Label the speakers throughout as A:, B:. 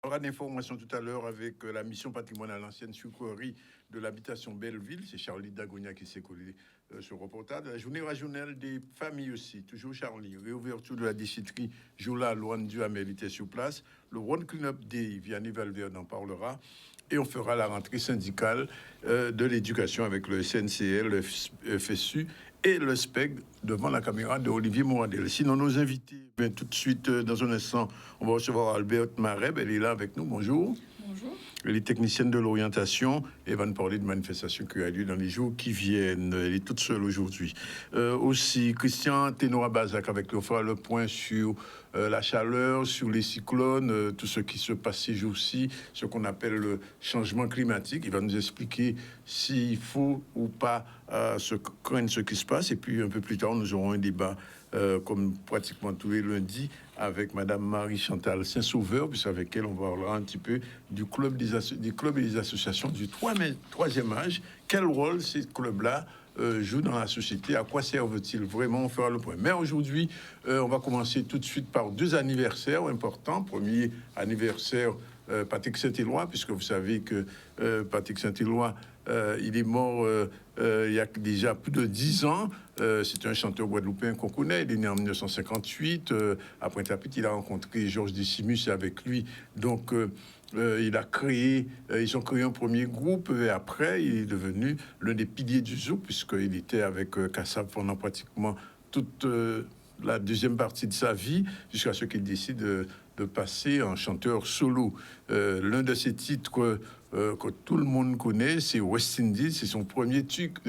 A: On aura d'informations tout à l'heure avec la mission patrimoine à l'ancienne sucrerie de l'habitation Belleville. C'est Charlie Dagonia qui s'est collé ce reportage. La journée régionale des familles aussi, toujours Charlie. Réouverture de la déchetterie Joula, Loane Duhamel était sur place. Le One Cleanup Day, Vianney Valverde en parlera. Et on fera la rentrée syndicale de l'éducation avec le SNCL, le FSU et le SPEG devant la caméra de Olivier Moradel. Sinon, nos invités, bien, tout de suite, dans un instant, on va recevoir Albert Mareb. Elle est là avec nous. Bonjour.
B: Bonjour.
A: Elle est technicienne de l'orientation et va nous parler de manifestations qui ont lieu dans les jours qui viennent. Elle est toute seule aujourd'hui. Aussi, Christian Ténora-Bazac avec nous fera le point sur la chaleur, sur les cyclones, tout ce qui se passe ces jours-ci, ce qu'on appelle le changement climatique. Il va nous expliquer s'il faut ou pas se craindre ce qui se passe. Et puis un peu plus tard, nous aurons un débat comme pratiquement tous les lundis avec Madame Marie-Chantal Saint-Sauveur, puisque avec elle, on va parler un petit peu du club des clubs et des associations du troisième âge. Quel rôle ces clubs-là jouent dans la société? À quoi servent-ils vraiment? On fera le point. Mais aujourd'hui, on va commencer tout de suite par deux anniversaires importants. Premier anniversaire, Patrick Saint-Éloi, puisque vous savez que Patrick Saint-Éloi, il est mort il y a déjà plus de 10 ans. C'est un chanteur guadeloupéen qu'on connaît. Il est né en 1958. Après Tapit, il a rencontré Georges Décimus et avec lui. Donc, ils ont créé un premier groupe et après, il est devenu l'un des piliers du zouk puisqu'il était avec Kassab pendant pratiquement toute la deuxième partie de sa vie jusqu'à ce qu'il décide de passer en chanteur solo. L'un de ses titres que tout le monde connaît, c'est West Indies, c'est son premier titre.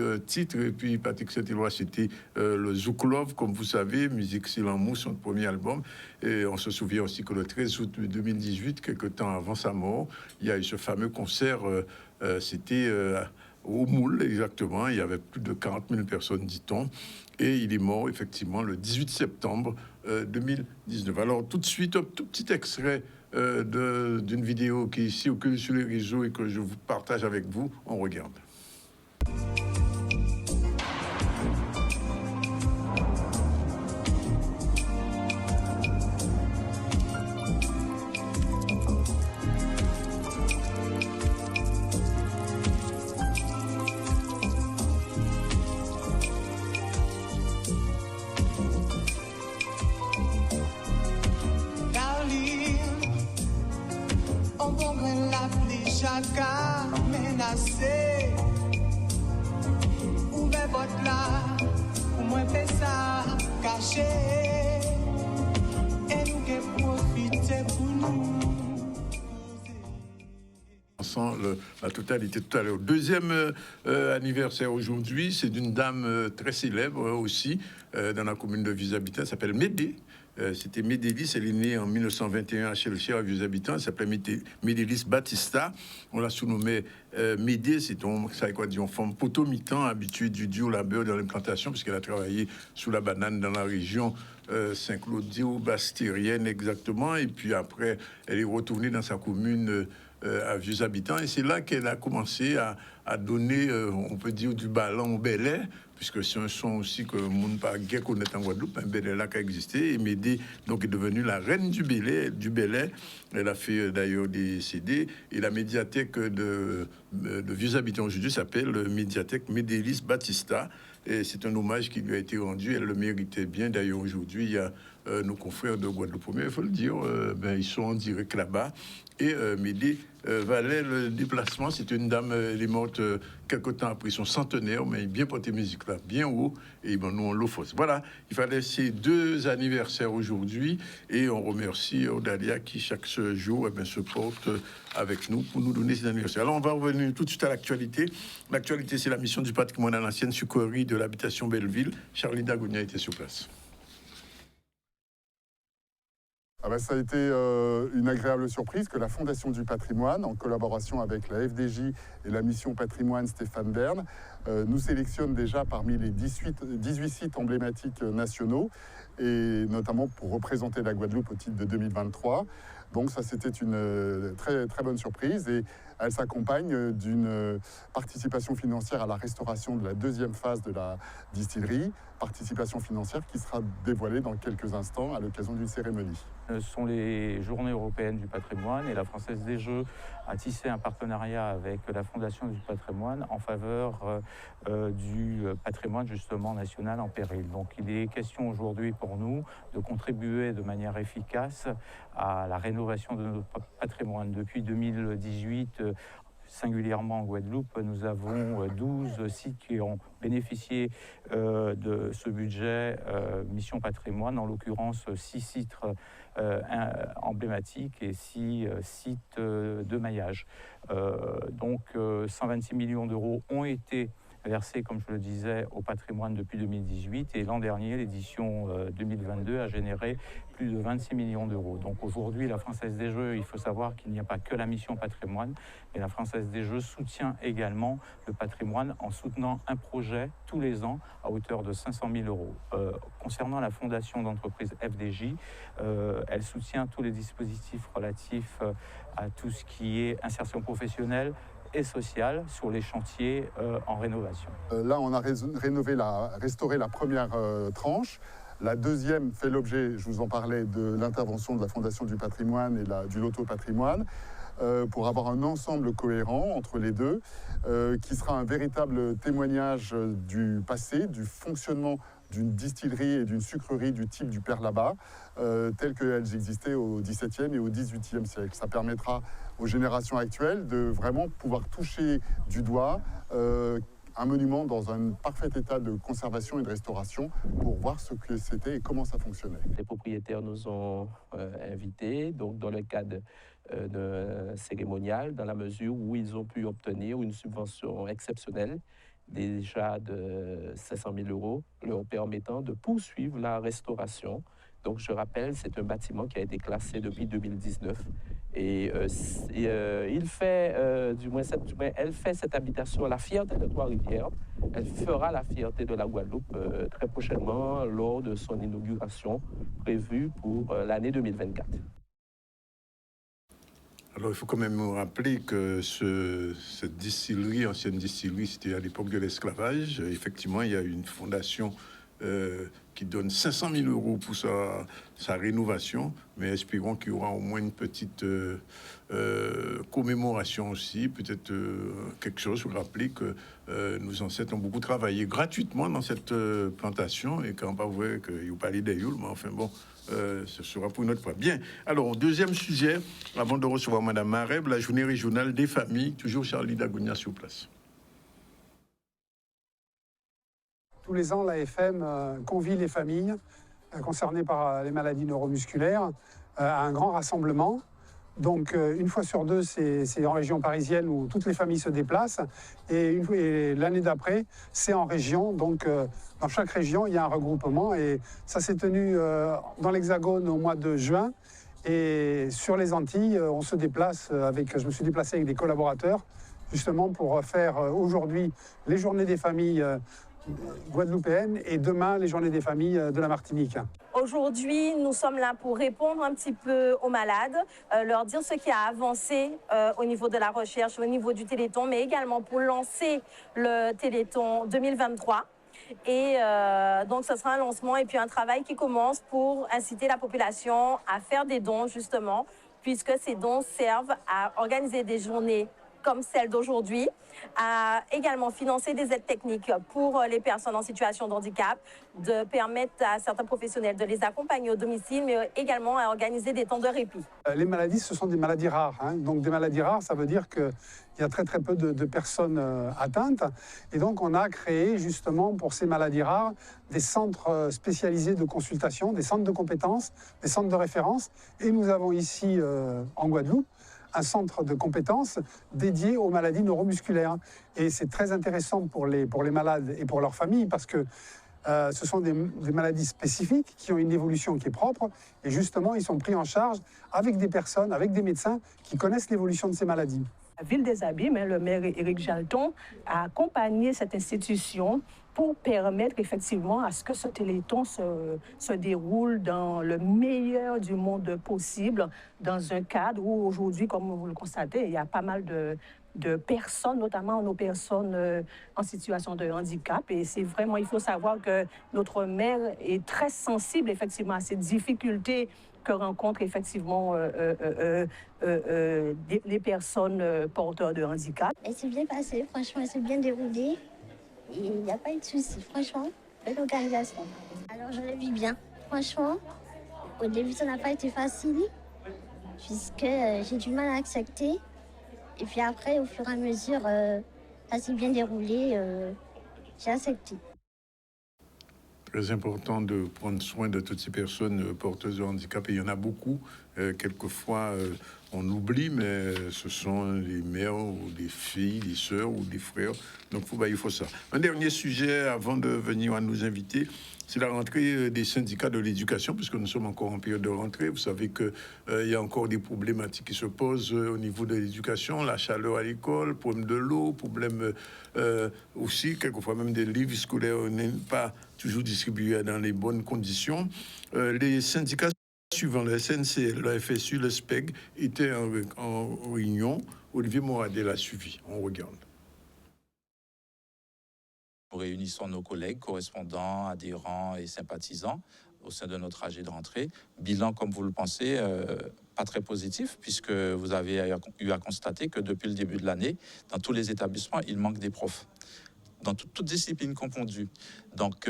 A: Et puis Patrick Saint-Éloi, c'était le Zouk Love, comme vous savez, Musique Silamou, son premier album. Et on se souvient aussi que le 13 août 2018, quelques temps avant sa mort, il y a eu ce fameux concert, c'était au Moule, exactement. Il y avait plus de 40 000 personnes, dit-on. Et il est mort, effectivement, le 18 septembre 2019. Alors, tout de suite, un tout petit extrait d'une vidéo qui circule sur les réseaux et que je vous partage avec vous. On regarde. La totalité tout à l'heure. Deuxième anniversaire aujourd'hui, c'est d'une dame très célèbre aussi dans la commune de Vieux-Habitants, elle s'appelle Médé. C'était Médélis, elle est née en 1921 à Chelcher, à Vieux-Habitants, elle s'appelait Médélis Batista. On la surnommait Médé, c'est une femme potomitan, habituée du dur labeur dans l'implantation, puisqu'elle a travaillé sous la banane dans la région Saint-Claudio-Bastérienne exactement. Et puis après, elle est retournée dans sa commune à Vieux-Habitants. Et c'est là qu'elle a commencé à donner, on peut dire, du ballon au Bel-Air, puisque c'est un son aussi que le monde pas guère connaît en Guadeloupe, un Bel-Air là qui a existé. Et Médé, donc, est devenue la reine du Bel-Air. Elle a fait d'ailleurs des CD. Et la médiathèque de Vieux-Habitants aujourd'hui s'appelle Médiathèque Médélis Batista. Et c'est un hommage qui lui a été rendu. Elle le méritait bien. D'ailleurs, aujourd'hui, il y a nos confrères de Guadeloupe, il faut le dire, ils sont en direct là-bas. Et Médé valait le déplacement. C'était une dame, elle est morte quelque temps après son centenaire, mais bien portée musique là, bien haut. Et ben, nous, on l'offre. Voilà, il fallait ces deux anniversaires aujourd'hui. Et on remercie Odalia qui, chaque jour, se porte avec nous pour nous donner ces anniversaires. Alors, on va revenir tout de suite à l'actualité. L'actualité, c'est la mission du patrimoine à l'ancienne sucrerie de l'habitation Belleville. Charlie Dagonia était sur place.
C: Ça a été une agréable surprise que la Fondation du patrimoine, en collaboration avec la FDJ et la mission patrimoine Stéphane Bern, nous sélectionne déjà parmi les 18 sites emblématiques nationaux, et notamment pour représenter la Guadeloupe au titre de 2023. Donc ça, c'était une très, très bonne surprise. Et Elle s'accompagne d'une participation financière à la restauration de la deuxième phase de la distillerie, participation financière qui sera dévoilée dans quelques instants à l'occasion d'une cérémonie.
B: Ce sont les Journées européennes du patrimoine et la Française des Jeux a tissé un partenariat avec la Fondation du patrimoine en faveur du patrimoine justement national en péril. Donc il est question aujourd'hui pour nous de contribuer de manière efficace à la rénovation de notre patrimoine. Depuis 2018, singulièrement en Guadeloupe, nous avons 12 sites qui ont bénéficié de ce budget Mission Patrimoine, en l'occurrence 6 sites emblématiques et 6 sites de maillage. Donc 126 millions d'euros ont été versés, comme je le disais, au patrimoine depuis 2018 et l'an dernier, l'édition 2022 a généré plus de 26 millions d'euros. Donc aujourd'hui, la Française des Jeux, il faut savoir qu'il n'y a pas que la mission patrimoine, mais la Française des Jeux soutient également le patrimoine en soutenant un projet tous les ans à hauteur de 500 000 euros. Concernant la fondation d'entreprise FDJ, elle soutient tous les dispositifs relatifs à tout ce qui est insertion professionnelle et sociale sur les chantiers en rénovation.
C: Là, on a restauré la première tranche. La deuxième fait l'objet, je vous en parlais, de l'intervention de la Fondation du patrimoine et du loto patrimoine pour avoir un ensemble cohérent entre les deux, qui sera un véritable témoignage du passé, du fonctionnement d'une distillerie et d'une sucrerie du type du Père Labat, telles qu'elles existaient au XVIIe et au XVIIIe siècle. Ça permettra aux générations actuelles de vraiment pouvoir toucher du doigt un monument dans un parfait état de conservation et de restauration pour voir ce que c'était et comment ça fonctionnait.
D: Les propriétaires nous ont invités, donc dans le cadre d'un cérémonial, dans la mesure où ils ont pu obtenir une subvention exceptionnelle, déjà de 500 000 euros, leur permettant de poursuivre la restauration. Donc je rappelle, c'est un bâtiment qui a été classé depuis 2019. Et elle fait cette habitation la fierté de Trois-Rivières. Elle fera la fierté de la Guadeloupe très prochainement lors de son inauguration prévue pour l'année 2024.
A: Alors, il faut quand même rappeler que cette distillerie, ancienne distillerie, c'était à l'époque de l'esclavage. Effectivement, il y a une fondation qui donne 500 000 euros pour sa rénovation, mais espérons qu'il y aura au moins une petite commémoration aussi, peut-être quelque chose pour rappeler que nos ancêtres ont beaucoup travaillé gratuitement dans cette plantation et qu'on va voir qu'il n'y a pas les déyoules, mais enfin bon, ce sera pour une autre fois. Bien, alors deuxième sujet, avant de recevoir Madame Mareb, la journée régionale des familles, toujours Charlie Dagonia sur place.
E: Tous les ans, l'AFM convie les familles concernées par les maladies neuromusculaires à un grand rassemblement. Donc, une fois sur deux, c'est en région parisienne où toutes les familles se déplacent. Et l'année d'après, c'est en région. Donc, dans chaque région, il y a un regroupement. Et ça s'est tenu dans l'Hexagone au mois de juin. Et sur les Antilles, on se déplace je me suis déplacé avec des collaborateurs, justement pour faire aujourd'hui les journées des familles guadeloupéennes et demain les journées des familles de la Martinique.
F: Aujourd'hui, nous sommes là pour répondre un petit peu aux malades, leur dire ce qui a avancé au niveau de la recherche, au niveau du Téléthon, mais également pour lancer le Téléthon 2023. Et donc, ce sera un lancement et puis un travail qui commence pour inciter la population à faire des dons, justement, puisque ces dons servent à organiser des journées comme celle d'aujourd'hui, à également financer des aides techniques pour les personnes en situation de handicap, de permettre à certains professionnels de les accompagner au domicile, mais également à organiser des temps de répit.
E: Les maladies, ce sont des maladies rares. Donc des maladies rares, ça veut dire qu'il y a très très peu de personnes atteintes. Et donc on a créé justement pour ces maladies rares des centres spécialisés de consultation, des centres de compétences, des centres de référence. Et nous avons ici en Guadeloupe un centre de compétences dédié aux maladies neuromusculaires. Et c'est très intéressant pour les malades et pour leurs familles parce que ce sont des maladies spécifiques qui ont une évolution qui est propre et justement ils sont pris en charge avec des personnes, avec des médecins qui connaissent l'évolution de ces maladies.
G: La ville des Abîmes, le maire Éric Jalton a accompagné cette institution pour permettre effectivement à ce que ce Téléthon se déroule dans le meilleur du monde possible, dans un cadre où aujourd'hui, comme vous le constatez, il y a pas mal de personnes, notamment nos personnes en situation de handicap. Et c'est vraiment, il faut savoir que notre maire est très sensible effectivement à ces difficultés que rencontrent effectivement les personnes porteurs de handicap.
H: Et c'est bien passé, franchement, c'est bien déroulé. Il n'y a pas eu de soucis, franchement, belle organisation. Alors je le vis bien. Franchement, au début, ça n'a pas été facile, puisque j'ai du mal à accepter. Et puis après, au fur et à mesure, ça s'est bien déroulé, j'ai accepté.
A: Très important de prendre soin de toutes ces personnes porteuses de handicap. Et il y en a beaucoup. Quelquefois, on oublie, mais ce sont les mères ou des filles, des sœurs ou des frères. Donc, il faut ça. Un dernier sujet avant de venir à nous inviter, c'est la rentrée des syndicats de l'éducation, puisque nous sommes encore en période de rentrée. Vous savez qu'il y a encore des problématiques qui se posent au niveau de l'éducation, la chaleur à l'école, problème de l'eau, problème aussi, quelquefois même des livres scolaires n'est pas toujours distribués dans les bonnes conditions. Les syndicats suivant le SNCL, le FSU, le SPEG étaient en réunion. Olivier Moradel l'a suivi. On regarde.
I: Nous réunissons nos collègues, correspondants, adhérents et sympathisants au sein de notre AG de rentrée. Bilan, comme vous le pensez, pas très positif, puisque vous avez eu à constater que depuis le début de l'année, dans tous les établissements, il manque des profs, dans toutes disciplines confondues. Donc,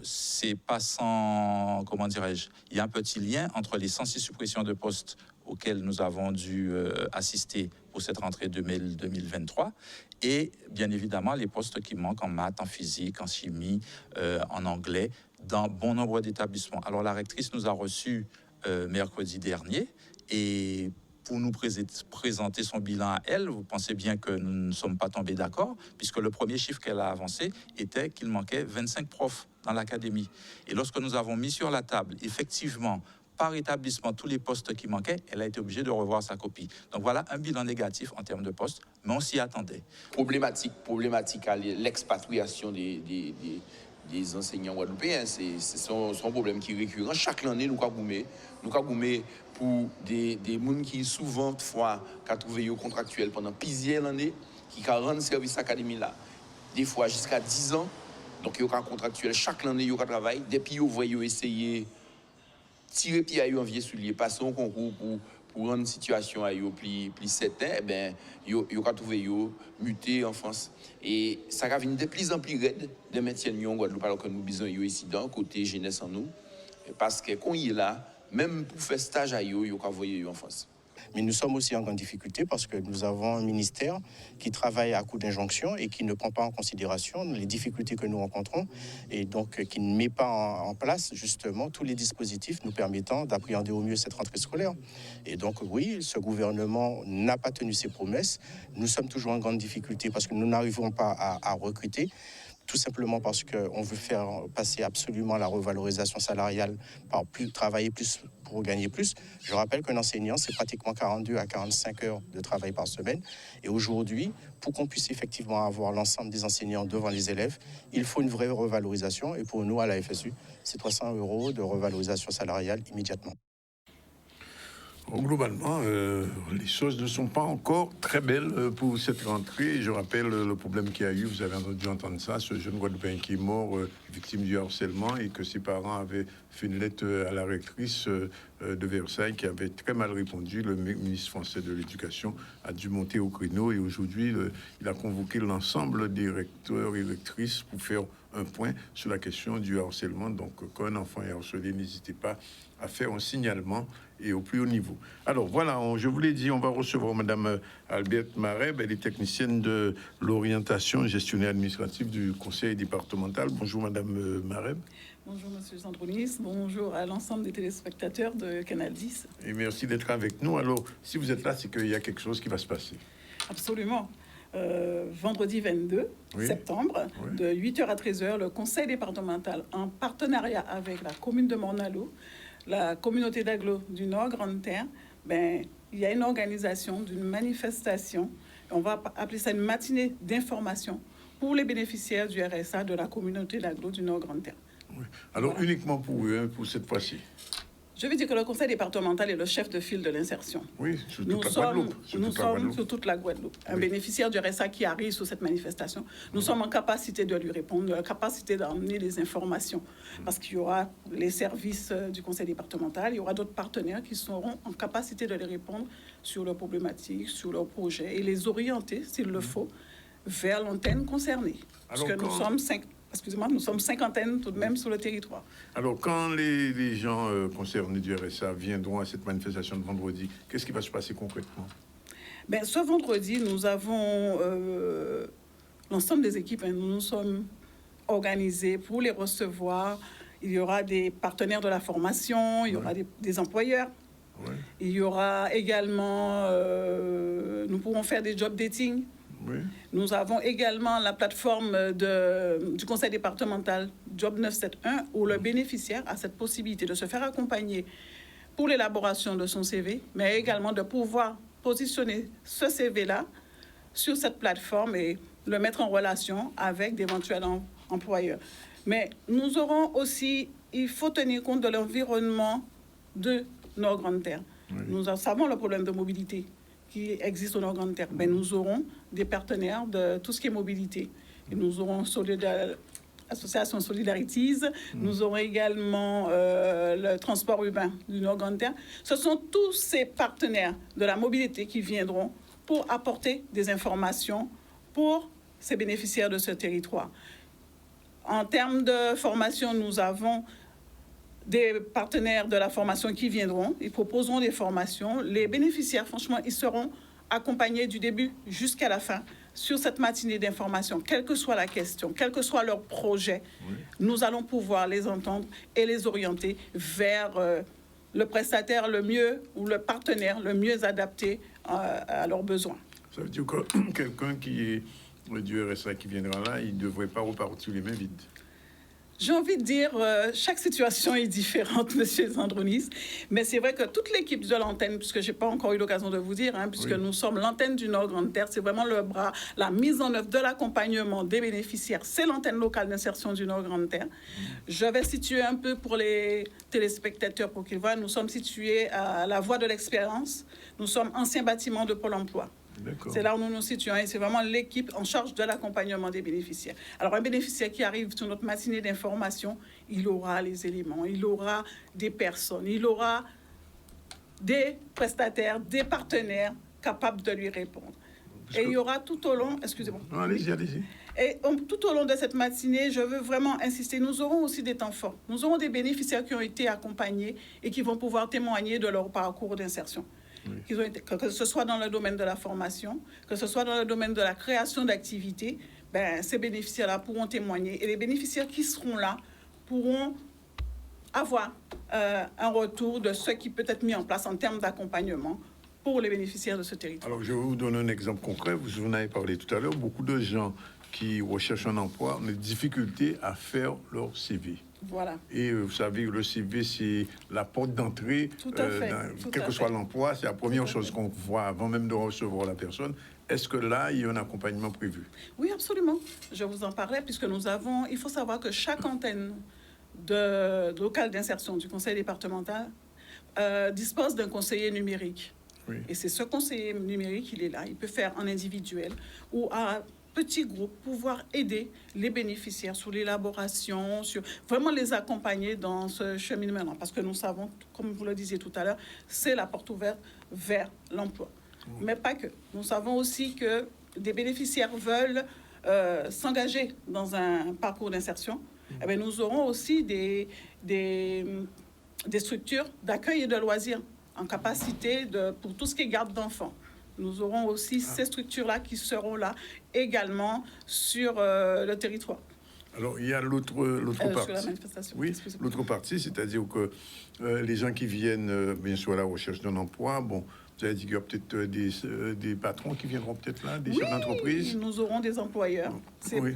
I: c'est pas sans, comment dirais-je, il y a un petit lien entre les 106 suppressions de postes auxquelles nous avons dû assister pour cette rentrée 2023 et bien évidemment les postes qui manquent en maths, en physique, en chimie, en anglais, dans bon nombre d'établissements. Alors la rectrice nous a reçus mercredi dernier et pour nous présenter son bilan à elle, vous pensez bien que nous ne sommes pas tombés d'accord, puisque le premier chiffre qu'elle a avancé était qu'il manquait 25 profs dans l'académie. Et lorsque nous avons mis sur la table, effectivement, par établissement, tous les postes qui manquaient, elle a été obligée de revoir sa copie. Donc voilà un bilan négatif en termes de postes, mais on s'y attendait.
J: Problématique à l'expatriation des enseignants guadeloupéens, c'est son problème qui est récurrent. Chaque année, nous avons pour des gens qui souvent fois qui trouvé contractuels pendant plusieurs années, qui rendent service à l'académie là, des fois jusqu'à 10 ans. Donc ils ont contractuel chaque année, ils ont travaillé. Depuis ils voient essayer tirer pied à eux en vieux soulier, passer un concours pour rendre la situation à eux plus certaine, eh ben ils ont trouvé muté en France. Et ça va venir de plus en plus raide de maintien en Guadeloupe, alors que nous besoin ici dans côté jeunesse en nous, parce que quand il est là, même pour faire stage à eux, ils ont envoyé en France.
K: Mais nous sommes aussi en grande difficulté parce que nous avons un ministère qui travaille à coup d'injonction et qui ne prend pas en considération les difficultés que nous rencontrons et donc qui ne met pas en place justement tous les dispositifs nous permettant d'appréhender au mieux cette rentrée scolaire. Et donc oui, ce gouvernement n'a pas tenu ses promesses. Nous sommes toujours en grande difficulté parce que nous n'arrivons pas à recruter. Tout simplement parce qu'on veut faire passer absolument la revalorisation salariale par travailler plus pour gagner plus. Je rappelle qu'un enseignant, c'est pratiquement 42 à 45 heures de travail par semaine. Et aujourd'hui, pour qu'on puisse effectivement avoir l'ensemble des enseignants devant les élèves, il faut une vraie revalorisation. Et pour nous, à la FSU, c'est 300 € de revalorisation salariale immédiatement.
A: Globalement, les choses ne sont pas encore très belles pour cette rentrée. Je rappelle le problème qu'il y a eu, vous avez entendu entendre ça, ce jeune Guadeloupéen qui est mort, victime du harcèlement, et que ses parents avaient fait une lettre à la rectrice de Versailles qui avait très mal répondu. Le ministre français de l'Éducation a dû monter au créneau et aujourd'hui, il a convoqué l'ensemble des recteurs et rectrices pour faire un point sur la question du harcèlement. Donc, quand un enfant est harcelé, n'hésitez pas à faire un signalement et au plus haut niveau. Alors voilà, je vous l'ai dit, on va recevoir Madame Alberte Mareb, elle est technicienne de l'orientation gestionnaire administrative du conseil départemental. Bonjour Madame Mareb.
L: Bonjour Monsieur Sandronis, bonjour à l'ensemble des téléspectateurs de Canal 10.
A: Et merci d'être avec nous. Alors, si vous êtes là, c'est qu'il y a quelque chose qui va se passer.
L: Absolument. Vendredi 22 septembre, de 8h à 13h, le conseil départemental, en partenariat avec la commune de Morne-à-l'Eau, la communauté d'Aglo du Nord, Grande Terre, il y a une organisation d'une manifestation On va appeler ça une matinée d'information pour les bénéficiaires du RSA de la communauté d'agglo du Nord-Grande-Terre.
A: Oui. Alors, voilà. Uniquement pour eux, pour cette fois-ci.
L: Je veux dire que le conseil départemental est le chef de file de l'insertion.
A: Oui, sur toute la Guadeloupe.
L: Nous sommes sur toute la Guadeloupe. Un bénéficiaire du RSA qui arrive sur cette manifestation, nous sommes en capacité de lui répondre, en capacité d'emmener les informations. Parce qu'il y aura les services du conseil départemental, il y aura d'autres partenaires qui seront en capacité de les répondre sur leurs problématiques, sur leurs projets et les orienter, s'il le faut, vers l'antenne concernée. Parce que nous sommes nous sommes 50 tout de même sur le territoire.
A: Alors, quand les gens concernés du RSA viendront à cette manifestation de vendredi, qu'est-ce qui va se passer concrètement?
L: Ben, ce vendredi, nous avons l'ensemble des équipes, nous nous sommes organisés pour les recevoir. Il y aura des partenaires de la formation, il y aura des employeurs. Ouais. Il y aura également, nous pourrons faire des job dating. Oui. Nous avons également la plateforme du conseil départemental Job 971 où le bénéficiaire a cette possibilité de se faire accompagner pour l'élaboration de son CV, mais également de pouvoir positionner ce CV-là sur cette plateforme et le mettre en relation avec d'éventuels employeurs. Mais nous aurons aussi, il faut tenir compte de l'environnement de Nord-Grande-Terre. Oui. Nous savons le problème de mobilité qui existe au Nord-Grande-Terre. Mais nous aurons des partenaires de tout ce qui est mobilité. Et nous aurons l'association Solidarities, nous aurons également le transport urbain du Nord-Grande-Terre. Ce sont tous ces partenaires de la mobilité qui viendront pour apporter des informations pour ces bénéficiaires de ce territoire. En termes de formation, nous avons des partenaires de la formation qui viendront, ils proposeront des formations. Les bénéficiaires, franchement, ils seront accompagnés du début jusqu'à la fin sur cette matinée d'information, quelle que soit la question, quel que soit leur projet. Oui. Nous allons pouvoir les entendre et les orienter vers le prestataire le mieux ou le partenaire le mieux adapté à leurs besoins.
A: Ça veut dire que quelqu'un qui est du RSA qui viendra là, il ne devrait pas repartir les mains vides.
L: J'ai envie de dire, chaque situation est différente, Monsieur Zandronis, mais c'est vrai que toute l'équipe de l'antenne, puisque je n'ai pas encore eu l'occasion de vous dire, puisque nous sommes l'antenne du Nord-Grande-Terre, c'est vraiment le bras, la mise en œuvre de l'accompagnement des bénéficiaires, c'est l'antenne locale d'insertion du Nord-Grande-Terre. Je vais situer un peu pour les téléspectateurs pour qu'ils voient, nous sommes situés à la Voie de l'Expérience, nous sommes ancien bâtiment de Pôle emploi. C'est là où nous nous situons et c'est vraiment l'équipe en charge de l'accompagnement des bénéficiaires. Alors, un bénéficiaire qui arrive sur notre matinée d'information, il aura les éléments, il aura des personnes, il aura des prestataires, des partenaires capables de lui répondre. Et il y aura tout au long... Excusez-moi.
A: Allez-y, allez-y.
L: Et tout au long de cette matinée, je veux vraiment insister, nous aurons aussi des temps forts. Nous aurons des bénéficiaires qui ont été accompagnés et qui vont pouvoir témoigner de leur parcours d'insertion. Oui. Que ce soit dans le domaine de la formation, que ce soit dans le domaine de la création d'activités, ces bénéficiaires-là pourront témoigner. Et les bénéficiaires qui seront là pourront avoir un retour de ce qui peut être mis en place en termes d'accompagnement pour les bénéficiaires de ce territoire.
A: Alors, je vais vous donner un exemple concret. Vous en avez parlé tout à l'heure. Beaucoup de gens qui recherchent un emploi ont des difficultés à faire leur CV.
L: Voilà.
A: Et vous savez, le CV, c'est la porte d'entrée, quel que soit l'emploi, c'est la première chose qu'on voit avant même de recevoir la personne. Est-ce que là, il y a un accompagnement prévu?
L: Oui, absolument. Je vous en parlais, puisque nous avons... Il faut savoir que chaque antenne locale d'insertion du conseil départemental dispose d'un conseiller numérique. Oui. Et c'est ce conseiller numérique, il est là. Il peut faire en individuel ou à petit groupe, pouvoir aider les bénéficiaires sur l'élaboration, sur vraiment les accompagner dans ce cheminement. Parce que nous savons, comme vous le disiez tout à l'heure, c'est la porte ouverte vers l'emploi. Mais pas que. Nous savons aussi que des bénéficiaires veulent s'engager dans un parcours d'insertion. Eh bien, nous aurons aussi des structures d'accueil et de loisirs en capacité pour tout ce qui est garde d'enfants. Nous aurons aussi ces structures-là qui seront là également sur le territoire.
A: Alors, il y a l'autre partie.
L: La manifestation.
A: Oui, l'autre partie, c'est-à-dire que les gens qui viennent, bien sûr, à la recherche d'un emploi, bon, vous avez dit qu'il y a peut-être des patrons qui viendront peut-être là, des chefs d'entreprise.
L: Nous aurons des employeurs.
A: Oui.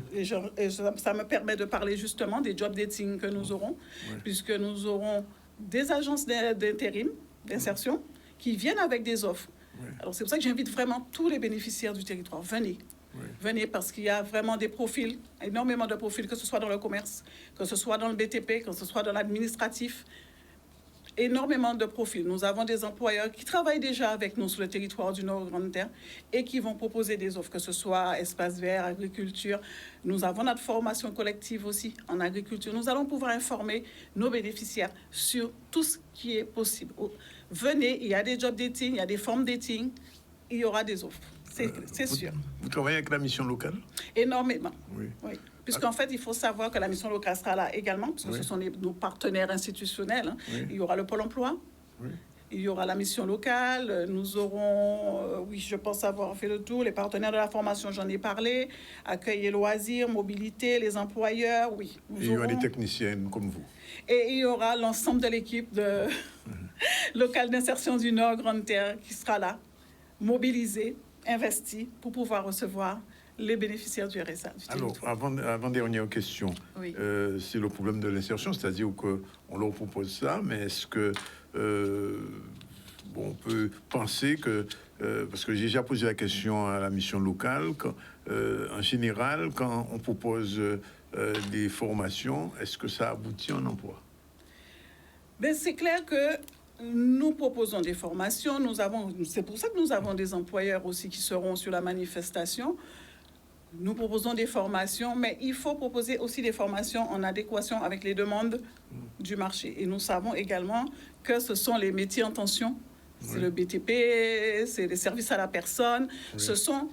L: Et ça me permet de parler justement des job dating que nous aurons, puisque nous aurons des agences d'intérim, d'insertion, qui viennent avec des offres. Alors, c'est pour ça que j'invite vraiment tous les bénéficiaires du territoire. Venez. Venez parce qu'il y a vraiment des profils, énormément de profils, que ce soit dans le commerce, que ce soit dans le BTP, que ce soit dans l'administratif. Énormément de profils. Nous avons des employeurs qui travaillent déjà avec nous sur le territoire du Nord-Grande-Terre et qui vont proposer des offres, que ce soit espace vert, agriculture. Nous avons notre formation collective aussi en agriculture. Nous allons pouvoir informer nos bénéficiaires sur tout ce qui est possible. Venez, il y a des job dating, il y a des formes dating, il y aura des offres, c'est sûr.
A: Vous travaillez avec la mission locale?
L: Énormément.
A: Oui.
L: Puisqu'en fait, il faut savoir que la mission locale sera là également, parce que ce sont nos partenaires institutionnels. Hein. Il y aura le Pôle emploi, il y aura la mission locale, nous aurons, je pense avoir fait le tour, les partenaires de la formation, j'en ai parlé, accueil et loisirs, mobilité, les employeurs,
A: Et il y aura des techniciennes comme vous.
L: Et il y aura l'ensemble de l'équipe locale d'insertion du Nord-Grande-Terre qui sera là, mobilisée, investie, pour pouvoir recevoir les bénéficiaires du RSA.
A: Alors, avant-dernière question, c'est le problème de l'insertion, c'est-à-dire qu'on leur propose ça, mais est-ce que on peut penser que, parce que j'ai déjà posé la question à la mission locale, en général, quand on propose des formations, est-ce que ça aboutit en emploi?
L: C'est clair que nous proposons des formations, c'est pour ça que nous avons des employeurs aussi qui seront sur la manifestation. Nous proposons des formations, mais il faut proposer aussi des formations en adéquation avec les demandes du marché. Et nous savons également que ce sont les métiers en tension. C'est le BTP, c'est les services à la personne. Ce sont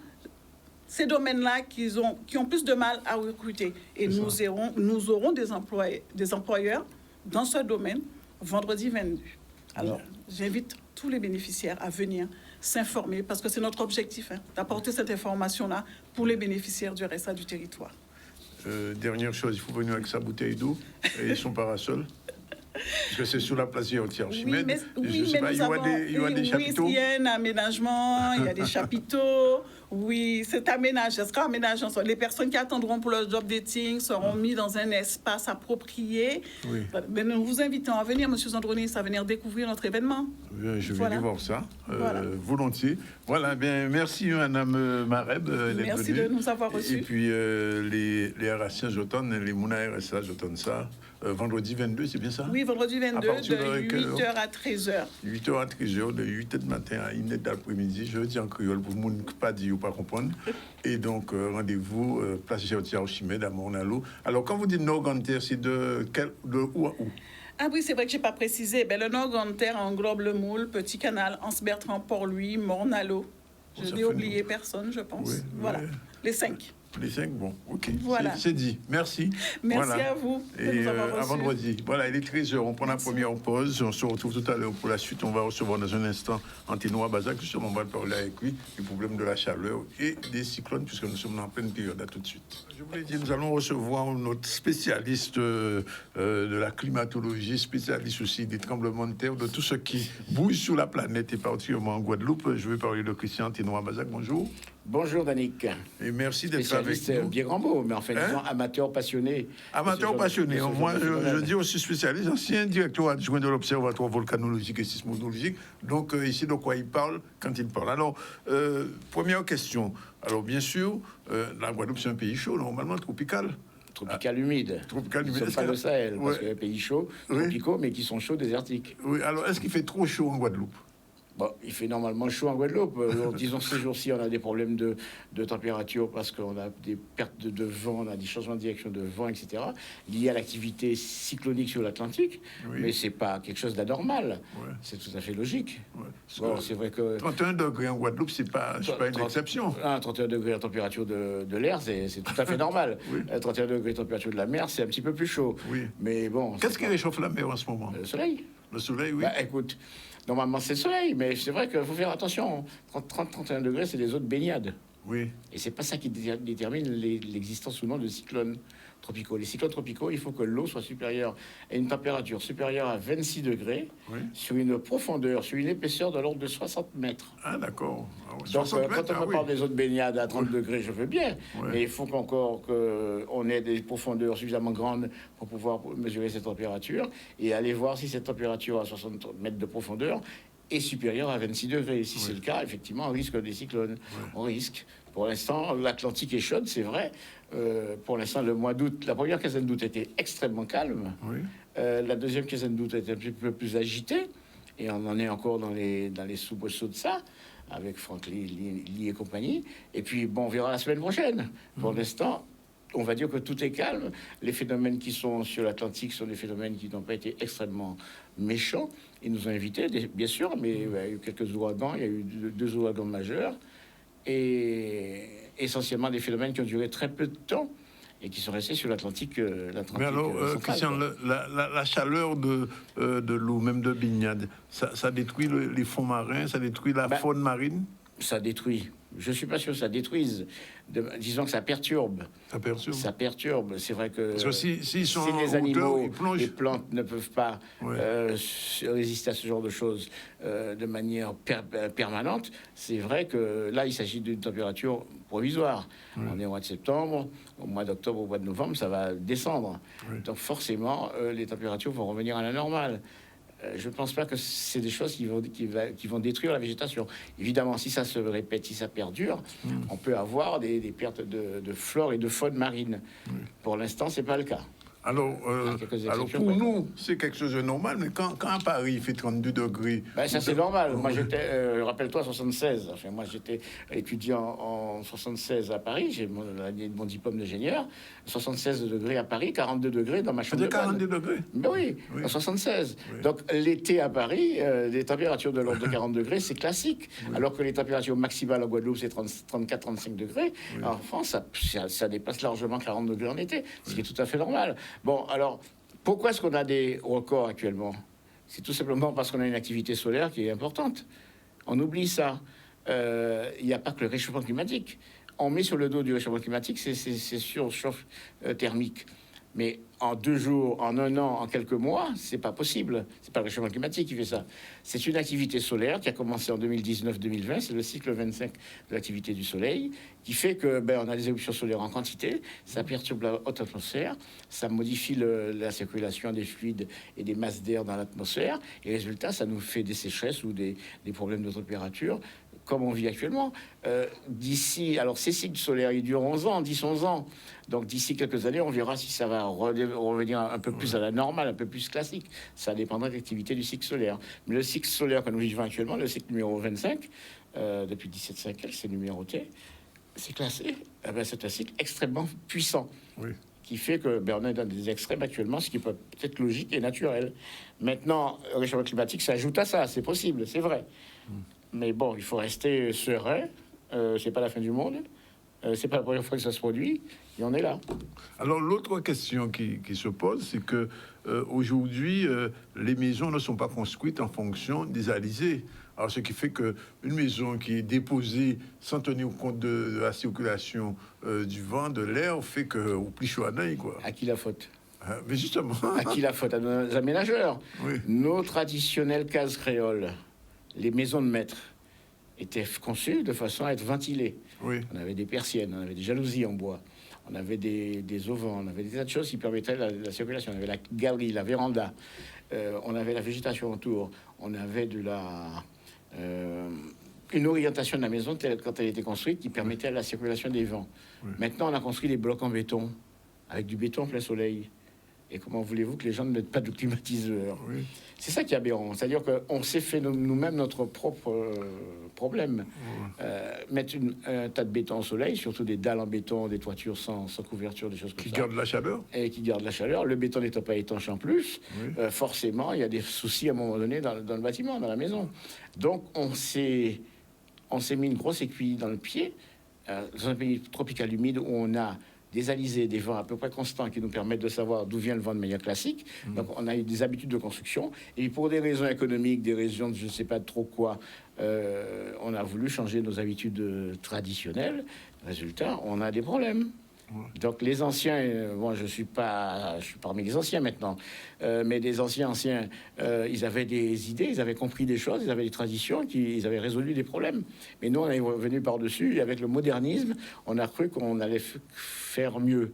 L: ces domaines-là qui ont plus de mal à recruter. Et nous aurons des employeurs dans ce domaine vendredi 22. Alors, j'invite tous les bénéficiaires à venir s'informer, parce que c'est notre objectif, d'apporter cette information-là pour les bénéficiaires du RSA du territoire.
A: Dernière chose, il faut venir avec sa bouteille d'eau et son parasol. Parce que c'est sous la place Archimède.
L: Il y a un aménagement, il y a des chapiteaux. Oui, c'est aménagé, ça sera aménagé. Les personnes qui attendront pour leur job dating seront mises dans un espace approprié. Mais nous vous invitons à venir, M. Zandronis, à venir découvrir notre événement.
A: Je vais aller voir ça, volontiers. Voilà, bien, merci Mme Mareb.
L: Merci de nous avoir reçus.
A: Et puis les RSA Jotone, les Mouna RSA Jotone ça. Vendredi 22, c'est bien ça?
L: Oui, vendredi 22, de 8h à 13h.
A: 8h à 13h, de 8h du matin à 1h d'après-midi. Je dis en créole pour ne pas dire ou pas comprendre. Et donc, rendez-vous, place Archimède à Morne-à-l'Eau. Alors, quand vous dites Nord-Grande-Terre, c'est de où à où?
L: Ah oui, c'est vrai que je n'ai pas précisé. Le Nord-Grande-Terre englobe le Moule, Petit Canal, Anse-Bertrand, Port-Louis, Morne-à-l'Eau. Je n'ai oublié personne, je pense. Voilà, les 5.
A: Les 5, bon, ok.
L: Voilà.
A: C'est dit. Merci.
L: Merci à vous.
A: Et à vendredi. Voilà, il est 13h. On prend la première pause. On se retrouve tout à l'heure pour la suite. On va recevoir dans un instant Antinois Bazac. Justement, on va parler avec lui du problème de la chaleur et des cyclones, puisque nous sommes en pleine période. À tout de suite. Je voulais dire, nous allons recevoir notre spécialiste de la climatologie, spécialiste aussi des tremblements de terre, de tout ce qui bouge sur la planète et particulièrement en Guadeloupe. Je vais parler de Christian Antinois Bazac. Bonjour.
M: Bonjour Danick.
A: Et merci d'être avec nous.
M: Bien grand mot, mais en fait, disons amateur passionné.
A: Amateur passionné. Moi, je dis aussi spécialiste, ancien directeur adjoint de l'Observatoire volcanologique et sismologique. Donc, ici, de quoi il parle quand il parle. Alors, première question. Alors, bien sûr, la Guadeloupe, c'est un pays chaud, normalement tropical.
M: Tropical humide.
A: Tropical humide.
M: Nous ne sommes pas le Sahel, parce que les pays chauds, tropicaux, mais qui sont chauds, désertiques.
A: Oui, alors, est-ce qu'il fait trop chaud en Guadeloupe?
M: Bon, il fait normalement chaud en Guadeloupe. Disons ces jours-ci, on a des problèmes de température parce qu'on a des pertes de vent, on a des changements de direction de vent, etc., liés à l'activité cyclonique sur l'Atlantique. Mais c'est pas quelque chose d'anormal. C'est tout à fait logique. Bon, c'est vrai que
A: 31 degrés en Guadeloupe, c'est pas une exception.
M: 31 degrés la température de l'air, c'est tout à fait normal. 31 degrés température de la mer, c'est un petit peu plus chaud. Mais bon.
A: Qu'est-ce qui réchauffe la mer en ce moment?
M: Le soleil.
A: Le soleil, oui.
M: Bah, écoute. Normalement, c'est le soleil, mais c'est vrai qu'il faut faire attention. 30-31 degrés, c'est des eaux de baignade.
A: Oui.
M: Et c'est pas ça qui détermine l'existence ou non de cyclones tropicaux. Les cyclones tropicaux, il faut que l'eau soit supérieure à une température supérieure à 26 degrés sur une profondeur, sur une épaisseur de l'ordre de 60 mètres.
A: Ah, d'accord.
M: Donc, quand on me parle des eaux de baignade à 30 degrés, je veux bien. Mais il faut qu'on ait des profondeurs suffisamment grandes pour pouvoir mesurer cette température et aller voir si cette température à 60 mètres de profondeur est supérieur à 26 degrés. Si c'est le cas, effectivement, on risque des cyclones. On risque. Pour l'instant, l'Atlantique est chaude, c'est vrai. Pour l'instant, le mois d'août, la première quinzaine d'août était extrêmement calme. La deuxième quinzaine d'août était un petit peu plus agitée. Et on en est encore dans les soubresauts de ça, avec Franck Lee et compagnie. Et puis, bon, on verra la semaine prochaine. Pour l'instant, on va dire que tout est calme. Les phénomènes qui sont sur l'Atlantique sont des phénomènes qui n'ont pas été extrêmement méchants. Ils nous ont invités, bien sûr, mais il y a eu quelques ouragans. Il y a eu 2 ouragans majeurs. Et essentiellement des phénomènes qui ont duré très peu de temps et qui sont restés sur l'Atlantique.
A: Mais alors, Christian, la chaleur de l'eau, même de baignade, ça détruit les fonds marins, ça détruit la faune marine?
M: Ça détruit. Je suis pas sûr que ça détruise. Disons que ça perturbe.
A: Ça perturbe.
M: Ça perturbe. C'est vrai que,
A: parce que si
M: les animaux, les plantes ne peuvent pas résister à ce genre de choses de manière permanente, c'est vrai que là, il s'agit d'une température provisoire. On est au mois de septembre, au mois d'octobre, au mois de novembre, ça va descendre. Donc forcément, les températures vont revenir à la normale. Je ne pense pas que c'est des choses qui vont détruire la végétation. Évidemment, si ça se répète, si ça perdure, on peut avoir des pertes de flore et de faune marine. Pour l'instant, c'est pas le cas.
A: Alors pour nous, c'est quelque chose de normal, mais quand à Paris, il fait 32 degrés...
M: Ben, ça, c'est normal. Moi, j'étais, rappelle-toi, 76. Enfin, moi, j'étais étudiant en 76 à Paris. J'ai mon diplôme d'ingénieur. 76 degrés à Paris, 42 degrés dans ma chambre de bonne.
A: 42 degrés?
M: Ben oui, en 76. Donc, l'été à Paris, les températures de l'ordre de 40 degrés, c'est classique. Alors que les températures maximales en Guadeloupe, c'est 34-35 degrés. En France, ça dépasse largement 40 degrés en été, ce qui est tout à fait normal. Bon, alors, pourquoi est-ce qu'on a des records actuellement? C'est tout simplement parce qu'on a une activité solaire qui est importante. On oublie ça. Il n'y a pas que le réchauffement climatique. On met sur le dos du réchauffement climatique, c'est surchauffe thermique. Mais en 2 jours, en 1 an, en quelques mois, c'est pas possible. C'est pas le réchauffement climatique qui fait ça. C'est une activité solaire qui a commencé en 2019-2020. C'est le cycle 25 de l'activité du Soleil qui fait que on a des éruptions solaires en quantité. Ça perturbe la haute atmosphère. Ça modifie la circulation des fluides et des masses d'air dans l'atmosphère. Et résultat, ça nous fait des sécheresses ou des problèmes de température comme on vit actuellement. D'ici, alors ces cycles solaires, ils durent 11 ans, 10-11 ans. Donc d'ici quelques années, on verra si ça va revenir un peu plus à la normale, un peu plus classique. Ça dépendra de l'activité du cycle solaire. Mais le cycle solaire que nous vivons actuellement, le cycle numéro 25, depuis 17 siècles, c'est numéroté, c'est classé. C'est un cycle extrêmement puissant. Qui fait que on est dans des extrêmes actuellement, ce qui peut être logique et naturel. Maintenant, le réchauffement climatique s'ajoute à ça, c'est possible, c'est vrai. Mais bon, il faut rester serein. C'est pas la fin du monde. C'est pas la première fois que ça se produit. Et on est là.
A: Alors, l'autre question qui se pose, c'est que aujourd'hui, les maisons ne sont pas construites en fonction des alizés. Alors, ce qui fait qu'une maison qui est déposée sans tenir compte de la circulation du vent, de l'air, fait que au plus chaud à naître, quoi.
M: À qui la faute?
A: Mais justement.
M: À qui la faute? À nos aménageurs. Nos traditionnelles cases créoles, les maisons de maître, étaient conçues de façon à être ventilées. On avait des persiennes, on avait des jalousies en bois, on avait des auvents, on avait des tas de choses qui permettaient la circulation. On avait la galerie, la véranda, on avait la végétation autour, on avait une orientation de la maison quand elle était construite qui permettait la circulation des vents. Maintenant, on a construit des blocs en béton, avec du béton en plein soleil. Et comment voulez-vous que les gens ne mettent pas de climatiseur? C'est ça qui est aberrant. C'est-à-dire qu'on s'est fait nous-mêmes notre propre problème. Mettre un tas de béton au soleil, surtout des dalles en béton, des toitures sans couverture, des choses comme ça.
A: Qui gardent la chaleur.
M: Et qui gardent la chaleur. Le béton n'étant pas étanche en plus, forcément, il y a des soucis à un moment donné dans le bâtiment, dans la maison. Donc, on s'est mis une grosse aiguille dans le pied, dans un pays tropical humide où on a des alizés, des vents à peu près constants qui nous permettent de savoir d'où vient le vent de manière classique. Donc, on a eu des habitudes de construction. Et pour des raisons économiques, des raisons de je ne sais pas trop quoi, on a voulu changer nos habitudes traditionnelles. Résultat, on a des problèmes. Donc, les anciens, je suis parmi les anciens maintenant, mais des anciens, ils avaient des idées, ils avaient compris des choses, ils avaient des traditions, ils avaient résolu des problèmes. Mais nous, on est revenu par-dessus, et avec le modernisme, on a cru qu'on allait faire mieux.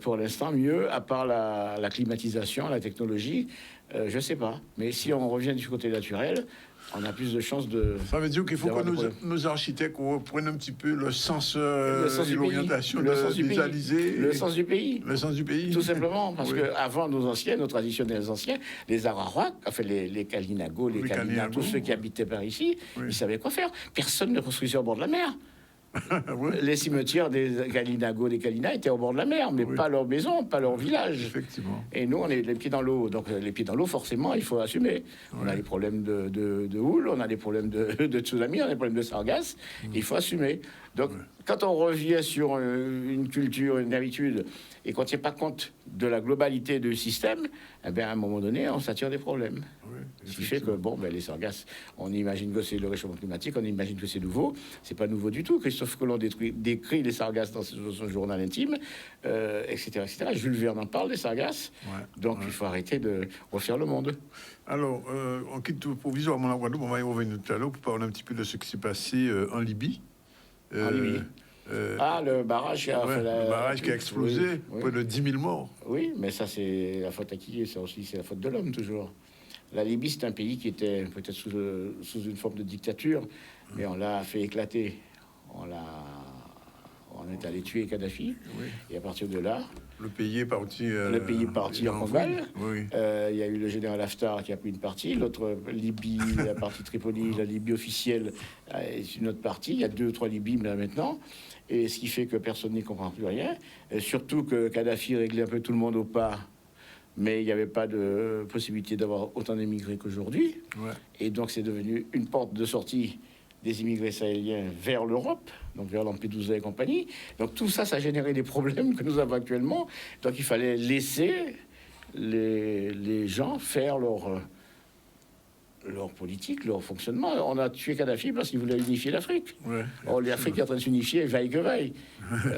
M: Pour l'instant, mieux, à part la climatisation, la technologie, je ne sais pas. Mais si on revient du côté naturel, on a plus de chances de...
A: Ça veut dire qu'il faut que nos architectes reprennent un petit peu le sens et l'orientation des Alizés.
M: Le sens du pays.
A: Le sens du pays.
M: Tout simplement. Parce qu'avant, nos traditionnels anciens, les Ararois, enfin les Kalinago, les Kalina, tous ceux qui habitaient par ici, ils savaient quoi faire. Personne ne construisait au bord de la mer. Les cimetières des Kalinago, des Kalina étaient au bord de la mer, mais pas leur maison, pas leur village.
A: Effectivement.
M: Et nous, on est les pieds dans l'eau. Donc, les pieds dans l'eau, forcément, il faut assumer. On a des problèmes de houle, on a des problèmes de tsunami, on a des problèmes de sargasses. Il faut assumer. Donc, quand on revient sur une culture, une habitude, et qu'on ne tient pas compte de la globalité du système, eh bien, à un moment donné, on s'attire des problèmes. Ce qui fait que, bon, les sargasses, on imagine que c'est le réchauffement climatique, on imagine que c'est nouveau. C'est pas nouveau du tout. Christophe Colomb décrit les sargasses dans son journal intime, etc., etc. Jules Verne en parle des sargasses. Donc, il faut arrêter de refaire le monde.
A: Alors, on quitte provisoirement la Guadeloupe, on va y revenir tout à l'heure pour parler un petit peu de ce qui s'est passé en Libye.
M: En Libye. Le barrage,
A: le barrage qui a explosé, près de 10 000 morts.
M: Oui, mais ça, c'est la faute à qui? C'est la faute de l'homme, toujours. La Libye, c'est un pays qui était peut-être sous une forme de dictature, mais on l'a fait éclater. On est allé tuer Kadhafi, et à partir de là...
A: Le pays est parti...
M: en cambale. Il y a eu le général Haftar qui a pris une partie, l'autre Libye, la partie Tripoli, la Libye officielle, est une autre partie. Il y a 2 ou 3 Libyes là, maintenant, et ce qui fait que personne n'y comprend plus rien. Surtout que Kadhafi réglait un peu tout le monde au pas, mais il n'y avait pas de possibilité d'avoir autant d'émigrés qu'aujourd'hui. Et donc c'est devenu une porte de sortie des immigrés sahéliens vers l'Europe, donc vers Lampedusa et compagnie. Donc tout ça, ça a généré des problèmes que nous avons actuellement. Donc il fallait laisser les gens faire leur politique, leur fonctionnement. On a tué Kadhafi parce qu'il voulait unifier l'Afrique. L'Afrique est en train de s'unifier, vaille que vaille,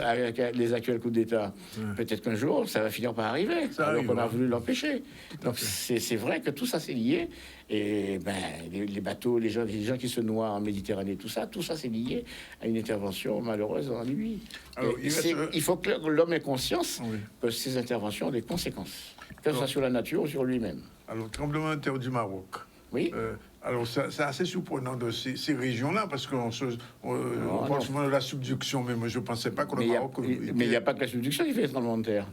M: avec les actuels coups d'État. Peut-être qu'un jour, ça va finir par arriver, alors qu'on a voulu l'empêcher. Donc c'est vrai que tout ça, c'est lié. Et les bateaux, les gens qui se noient en Méditerranée, tout ça, c'est lié à une intervention malheureuse en Libye. Alors, il faut que l'homme ait conscience que ces interventions ont des conséquences, que ce soit sur la nature ou sur lui-même.
A: Alors, tremblement de terre du Maroc.
M: Oui.
A: Alors, c'est assez surprenant de ces régions-là, parce qu'on parle souvent de la subduction, mais moi, je ne pensais pas que le Maroc...
M: Mais il n'y a pas que la subduction qui fait les tremblements de terre.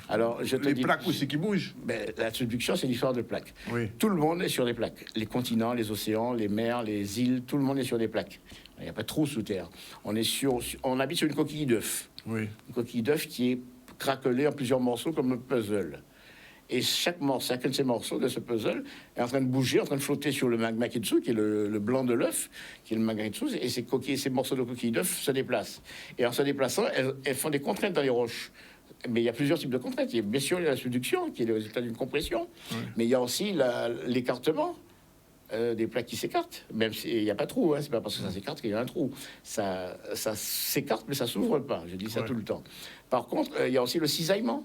M: Alors,
A: les plaques aussi qui bougent.
M: La subduction, c'est l'histoire de plaques. Tout le monde est sur des plaques. Les continents, les océans, les mers, les îles, tout le monde est sur des plaques. Il n'y a pas de trou sous terre. On habite sur une coquille d'œuf. Une coquille d'œuf qui est craquelée en plusieurs morceaux comme un puzzle. Et chacun de ces morceaux de ce puzzle est en train de bouger, en train de flotter sur le magma qui est dessous, qui est le blanc de l'œuf, qui est le magma qui est dessous, et ces morceaux de coquille d'œuf se déplacent. Et en se déplaçant, elles font des contraintes dans les roches. Mais il y a plusieurs types de contraintes. Bien sûr, il y a la subduction, qui est le résultat d'une compression, mais il y a aussi l'écartement des plaques qui s'écartent. Même s'il n'y a pas de trou, c'est pas parce que ça s'écarte qu'il y a un trou. Ça s'écarte, mais ça s'ouvre pas. Je dis ça tout le temps. Par contre, il y a aussi le cisaillement,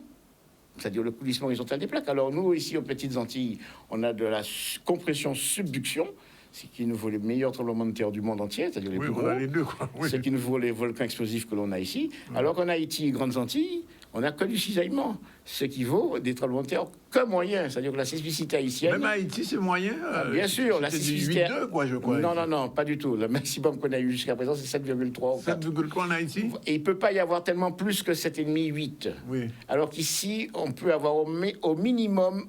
M: c'est-à-dire le coulissement horizontal des plaques. Alors nous, ici, aux Petites Antilles, on a de la compression-subduction, ce qui nous vaut les meilleurs tremblements de terre du monde entier, c'est-à-dire les plus gros.
A: Les deux, quoi.
M: Ce qui nous vaut les volcans explosifs que l'on a ici. Alors qu'en Haïti, Grandes Antilles, on n'a que du cisaillement, ce qui vaut des tremblements de terre que moyen, c'est-à-dire que la sismicité haïtienne...
A: Même Haïti, c'est moyen.
M: Bien sûr, la
A: sismicité... 8,2, quoi, je crois.
M: Non, pas du tout. Le maximum qu'on a eu jusqu'à présent, c'est 7,3.
A: 7,3 en Haïti.
M: Et il ne peut pas y avoir tellement plus que 7,5, 8. Alors qu'ici, on peut avoir au minimum...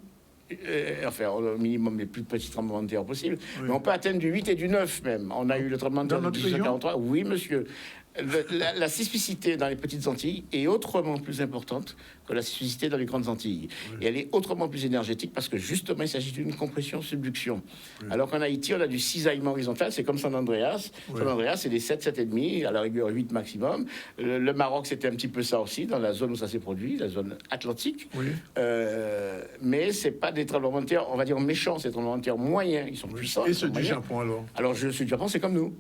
M: au minimum les plus petits tremblements de terre possibles, mais on peut atteindre du 8 et du 9 même. On a eu le tremblement de terre de 1843. Oui, monsieur. La sismicité dans les Petites Antilles est autrement plus importante que la sismicité dans les Grandes Antilles. Et elle est autrement plus énergétique parce que justement, il s'agit d'une compression-subduction. Alors qu'en Haïti, on a du cisaillement horizontal. C'est comme San Andreas. San Andreas, c'est des 7, 7,5, à la rigueur 8 maximum. Le Maroc, c'était un petit peu ça aussi, dans la zone où ça s'est produit, la zone atlantique. Mais c'est pas des tremblements de terre, on va dire méchants, c'est des tremblements de terre moyens. Ils sont puissants.
A: Et ceux du Japon, alors?
M: Alors, ceux du Japon, c'est comme nous.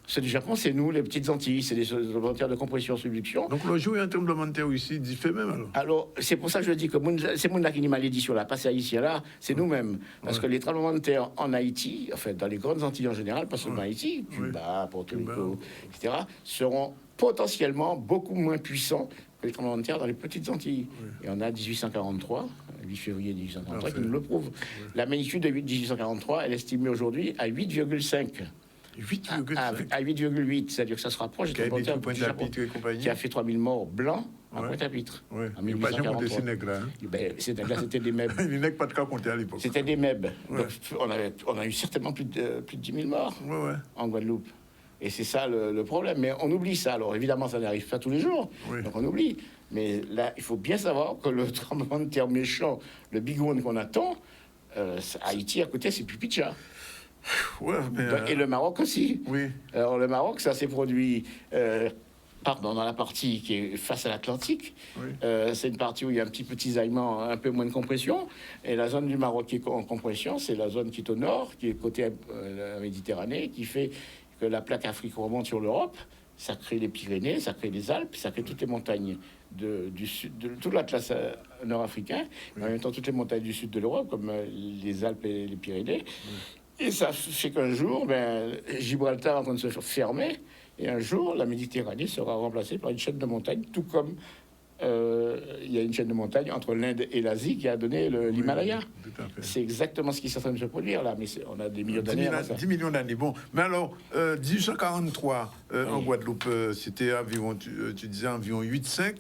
M: Ceux du Japon, c'est nous, les Petites Antilles, c'est des tremblements de terre de compression-subduction.
A: Donc le jour où il y a un tremblement de terre ici, il fait même alors?
M: Alors, c'est pour ça que je dis que c'est mon qui m'a dit sur la passé haïtienne là, c'est nous-mêmes. Parce que les tremblements de terre en Haïti, enfin dans les Grandes Antilles en général, pas seulement Haïti, Cuba, Porto Rico, etc., seront potentiellement beaucoup moins puissants que les tremblements de terre dans les petites Antilles. Et on a 1843, 8 février 1843, qui nous le prouve. La magnitude de 1843, elle est estimée aujourd'hui à 8,5.
A: 8,5
M: à 8,8, c'est-à-dire que ça se rapproche
A: qui a des Pointe-à-Pitre et compagnie,
M: qui a fait 3000 morts blancs à Pointe-à-Pitre. En 1843.
A: Ces nègres-là.
M: Ces nègres-là, c'était des mèbes.
A: Les nègres pas de cas compter à l'époque.
M: C'était des mèbes. Donc, on a eu certainement plus de 10 000 morts en Guadeloupe. Et c'est ça le problème. Mais on oublie ça. Alors évidemment, ça n'arrive pas tous les jours. Donc on oublie. Mais là, il faut bien savoir que le tremblement de terre méchant, le big one qu'on attend, Haïti à côté, c'est plus Picha. Et le Maroc aussi. Alors le Maroc, ça s'est produit dans la partie qui est face à l'Atlantique. C'est une partie où il y a un petit cisaillement, un peu moins de compression. Et la zone du Maroc qui est en compression, c'est la zone qui est au nord, qui est côté la Méditerranée, qui fait que la plaque Afrique remonte sur l'Europe. Ça crée les Pyrénées, ça crée les Alpes, ça crée toutes les montagnes du sud, de tout l'Atlas nord-africain, en même temps toutes les montagnes du sud de l'Europe, comme les Alpes et les Pyrénées. Et ça fait qu'un jour, Gibraltar est en train de se fermer, et un jour, la Méditerranée sera remplacée par une chaîne de montagnes, tout comme il y a une chaîne de montagnes entre l'Inde et l'Asie qui a donné l'Himalaya. C'est exactement ce qui est en train de se produire là, mais on a des millions d'années.
A: 10 millions d'années. Bon, mais alors, 1843 en Guadeloupe, c'était environ, tu disais environ 8,5.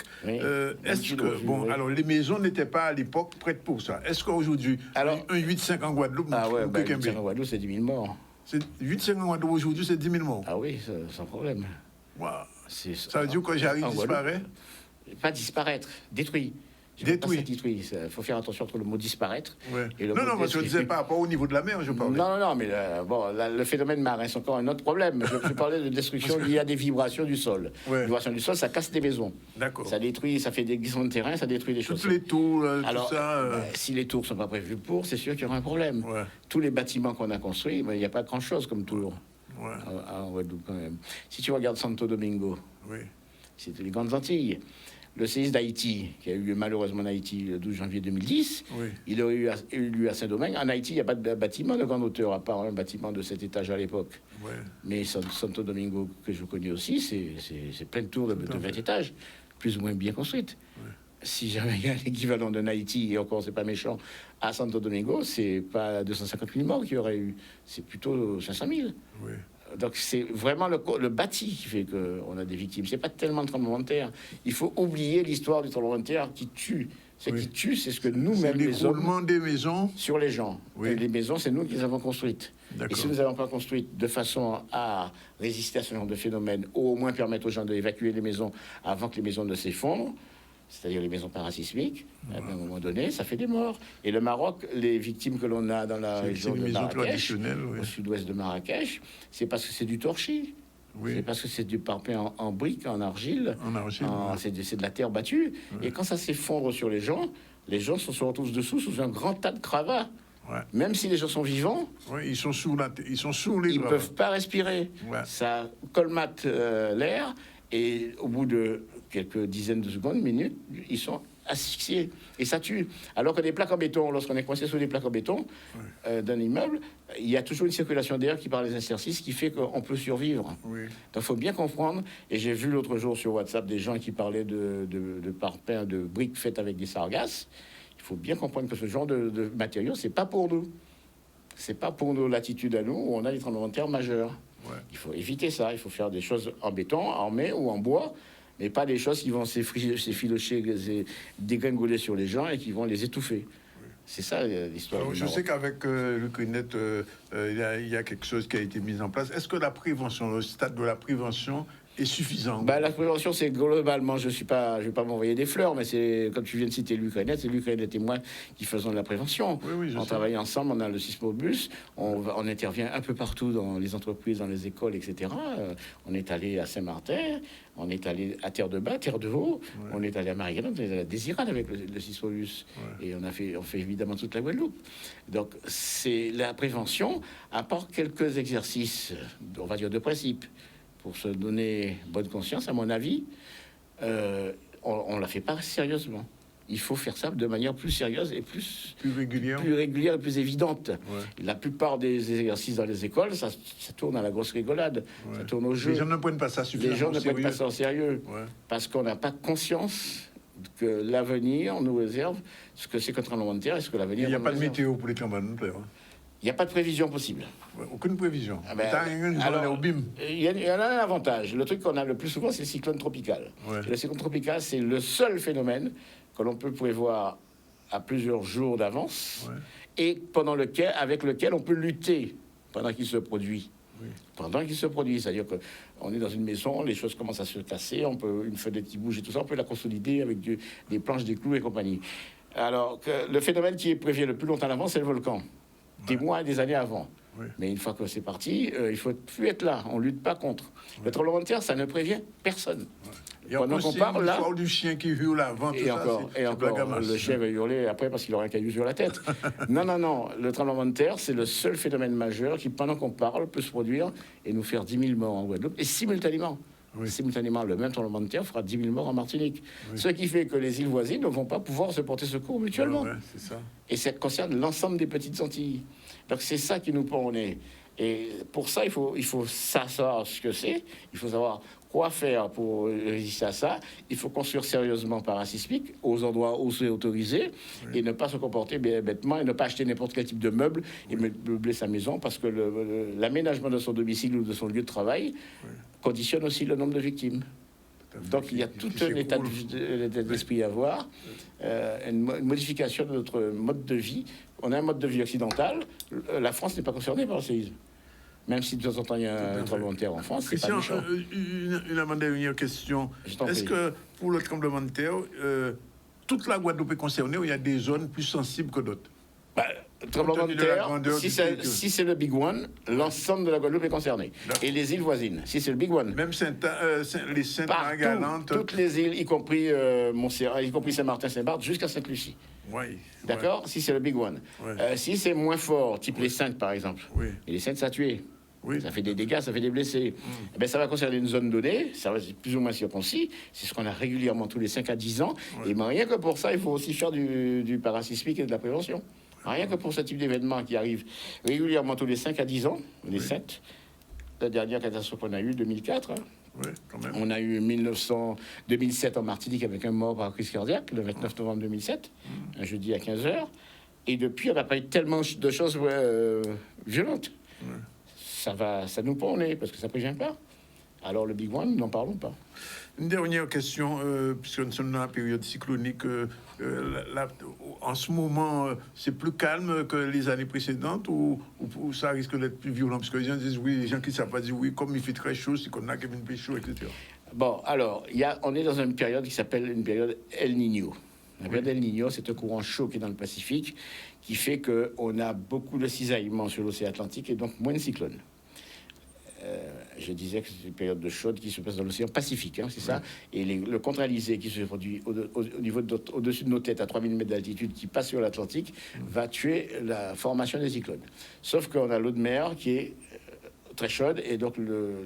A: Est-ce que, alors les maisons n'étaient pas à l'époque prêtes pour ça? Est-ce qu'aujourd'hui, un 8,5 en Guadeloupe,
M: 8,5 en Guadeloupe, c'est 10 000 morts.
A: 8,5 en Guadeloupe aujourd'hui, c'est 10 000 morts.
M: Ah oui, sans problème.
A: Wow. Ça veut dire que j'arrive disparaît?
M: Pas disparaître, détruit.
A: Détruit.
M: Il faut faire attention entre le mot disparaître et le
A: mot
M: détruit.
A: Parce que je disais pas au niveau de la mer, je parlais.
M: Non, mais le phénomène marin, c'est encore un autre problème. Je parlais de destruction liée à des vibrations du sol. Les vibrations du sol, ça casse des maisons.
A: D'accord.
M: Ça détruit, ça fait des glissements de terrain, ça détruit des choses.
A: Toutes les tours,
M: alors,
A: tout ça.
M: Si les tours sont pas prévues pour, c'est sûr qu'il y aura un problème. Tous les bâtiments qu'on a construits, il n'y a pas grand-chose comme tour. En Guadeloupe, quand même. Si tu regardes Santo Domingo, c'est les Grandes Antilles. Le séisme d'Haïti, qui a eu lieu malheureusement en Haïti le 12 janvier 2010, il aurait eu lieu à Saint-Domingue. En Haïti, il n'y a pas de bâtiment de grande hauteur, à part un bâtiment de 7 étages à l'époque. Mais Santo Domingo, que je connais aussi, c'est plein de tours de 20 étages, plus ou moins bien construites. Si jamais il y a l'équivalent d'un Haïti, et encore, c'est pas méchant, à Santo Domingo, c'est pas 250 000 morts qu'il y aurait eu, c'est plutôt 500 000. Donc c'est vraiment le bâti qui fait qu'on a des victimes. C'est pas tellement le tremblement de terre. Il faut oublier l'histoire du tremblement de terre qui tue. Ce qui tue, c'est ce que nous-mêmes, les hommes,
A: des maisons
M: sur les gens. Et les maisons, c'est nous qui les avons construites. Et si nous n'avons pas construites de façon à résister à ce genre de phénomène, ou au moins permettre aux gens d'évacuer les maisons avant que les maisons ne s'effondrent, c'est-à-dire les maisons parasismiques, à un moment donné, ça fait des morts. Et le Maroc, les victimes que l'on a dans la région de Marrakech, au sud-ouest de Marrakech, c'est parce que c'est du torchis. C'est parce que c'est du parpaing en briques, en argile. C'est de la terre battue. Et quand ça s'effondre sur les gens se retrouvent dessous sous un grand tas de gravats. Même si les gens sont vivants,
A: ils sont sous les
M: ils ne peuvent pas respirer. Ça colmate l'air. Et au bout de quelques dizaines de secondes, minutes, ils sont asphyxiés. Et ça tue. Alors que des plaques en béton, lorsqu'on est coincé sous des plaques en béton d'un immeuble, il y a toujours une circulation d'air qui part des interstices qui fait qu'on peut survivre. Donc il faut bien comprendre. Et j'ai vu l'autre jour sur WhatsApp des gens qui parlaient de parpaing, de briques faites avec des sargasses. Il faut bien comprendre que ce genre de matériaux, c'est pas pour nous. C'est pas pour nos latitudes à nous où on a des tremblements de terre majeurs. Il faut éviter ça. Il faut faire des choses en béton, en mai ou en bois, mais pas des choses qui vont s'effilocher, dégringoler sur les gens et qui vont les étouffer. C'est ça l'histoire.
A: Je sais qu'avec le CNET, il y a quelque chose qui a été mis en place. Est-ce que la prévention, le stade de la prévention est suffisant?
M: La prévention, c'est globalement, je vais pas m'envoyer des fleurs, mais c'est, comme tu viens de citer l'Ukraine, c'est l'Ukraine et moi qui faisons de la prévention. On travaille ensemble, on a le Sismobus, on intervient un peu partout dans les entreprises, dans les écoles, etc. On est allé à Saint-Martin, on est allé à Terre-de-Bas, Terre-de-Haut, on est allé à Marie-Galante, on est allé à Désirade avec le Sismobus. Et on fait évidemment toute la Guadeloupe. Donc, c'est la prévention, à part quelques exercices, on va dire de principe, pour se donner bonne conscience, à mon avis, on ne la fait pas sérieusement. il faut faire ça de manière plus sérieuse et plus
A: régulière
M: et plus évidente. La plupart des exercices dans les écoles, ça tourne à la grosse rigolade, ça tourne au jeu.
A: Les gens ne prennent pas ça suffisamment
M: Les gens ne prennent pas ça en sérieux, parce qu'on n'a pas conscience que l'avenir nous réserve ce que c'est qu'un tremblement de terre et ce que l'avenir.
A: Il n'y a pas de météo pour les tremblements de terre.
M: Il n'y a pas de prévision possible.
A: Aucune prévision.
M: Alors, il y en a un avantage. Le truc qu'on a le plus souvent, c'est le cyclone tropical. Le cyclone tropical, c'est le seul phénomène que l'on peut prévoir à plusieurs jours d'avance et avec lequel on peut lutter pendant qu'il se produit. Pendant qu'il se produit, c'est-à-dire qu'on est dans une maison, les choses commencent à se casser, une fenêtre qui bouge et tout ça, on peut la consolider avec des planches, des clous et compagnie. Alors que le phénomène qui est prévu le plus longtemps à l'avance, c'est le volcan. Des mois et des années avant. Mais une fois que c'est parti, il ne faut plus être là. On ne lutte pas contre. Le tremblement de terre, ça ne prévient personne.
A: Pendant qu'on parle là, du chien qui hurle avant,
M: et encore, le chien va hurler après parce qu'il aura un caillou sur la tête. non. Le tremblement de terre, c'est le seul phénomène majeur qui, pendant qu'on parle, peut se produire et nous faire 10 000 morts en Guadeloupe. Et simultanément, le même tremblement de terre fera 10 000 morts en Martinique. Ce qui fait que les îles voisines ne vont pas pouvoir se porter secours mutuellement.
A: C'est ça.
M: Et ça concerne l'ensemble des petites Antilles. Donc c'est ça qui nous pend au nez. Et pour ça, il faut savoir ce que c'est. Il faut savoir quoi faire pour résister à ça. Il faut construire sérieusement parasismique aux endroits où c'est autorisé et ne pas se comporter bêtement et ne pas acheter n'importe quel type de meuble et meubler sa maison parce que l'aménagement de son domicile ou de son lieu de travail conditionne aussi le nombre de victimes. Donc il y a tout un état d'esprit à avoir, une modification de notre mode de vie. On a un mode de vie occidental. La France n'est pas concernée par le séisme. Même si de temps en temps il y a un tremblement de terre en France, c'est pas méchant.
A: Une avant-dernière question. Est-ce que pour le tremblement de terre, toute la Guadeloupe est concernée ou il y a des zones plus sensibles que d'autres?
M: Tremblement de terre, si c'est le Big One, l'ensemble de la Guadeloupe est concerné. Et les îles voisines, si c'est le Big One.
A: Même les Sainte-Marie-Galante.
M: Toutes les îles, y compris Montserrat, y compris Saint-Martin, Saint-Barth, jusqu'à Sainte-Lucie. D'accord. Si c'est le Big One. Si c'est moins fort, type les Saintes par exemple, et les Saintes ça a tué. Ça fait des dégâts, ça fait des blessés. Eh bien, ça va concerner une zone donnée, ça va être plus ou moins circoncis. C'est ce qu'on a régulièrement tous les 5 à 10 ans. Et rien que pour ça, il faut aussi faire du parasismique et de la prévention. Rien que pour ce type d'événement qui arrive régulièrement tous les 5 à 10 ans, les 7. La dernière catastrophe qu'on a eue, 2004. On a eu 2007 en Martinique avec un mort par crise cardiaque, le 29 novembre 2007, un jeudi à 15h. Et depuis, on n'a pas eu tellement de choses violentes. Ça nous prend au nez, parce que ça ne prévient pas. Alors le Big One, n'en parlons pas.
A: Une dernière question, puisque nous sommes dans la période cyclonique. En ce moment, c'est plus calme que les années précédentes ou ça risque d'être plus violent? Parce que les gens disent oui, les gens qui ne savent pas dire oui, comme il fait très chaud, c'est qu'on a Kevin Péchaud, etc.
M: Bon, alors, on est dans une période qui s'appelle une période El Niño. La période El Niño, c'est un courant chaud qui est dans le Pacifique, qui fait qu'on a beaucoup de cisaillements sur l'océan Atlantique et donc moins de cyclones. Je disais que c'est une période de chaude qui se passe dans l'océan Pacifique, c'est ça. Et le contre-alizé qui se produit au-dessus de nos têtes à 3000 mètres d'altitude, qui passe sur l'Atlantique, va tuer la formation des cyclones. Sauf qu'on a l'eau de mer qui est très chaude et donc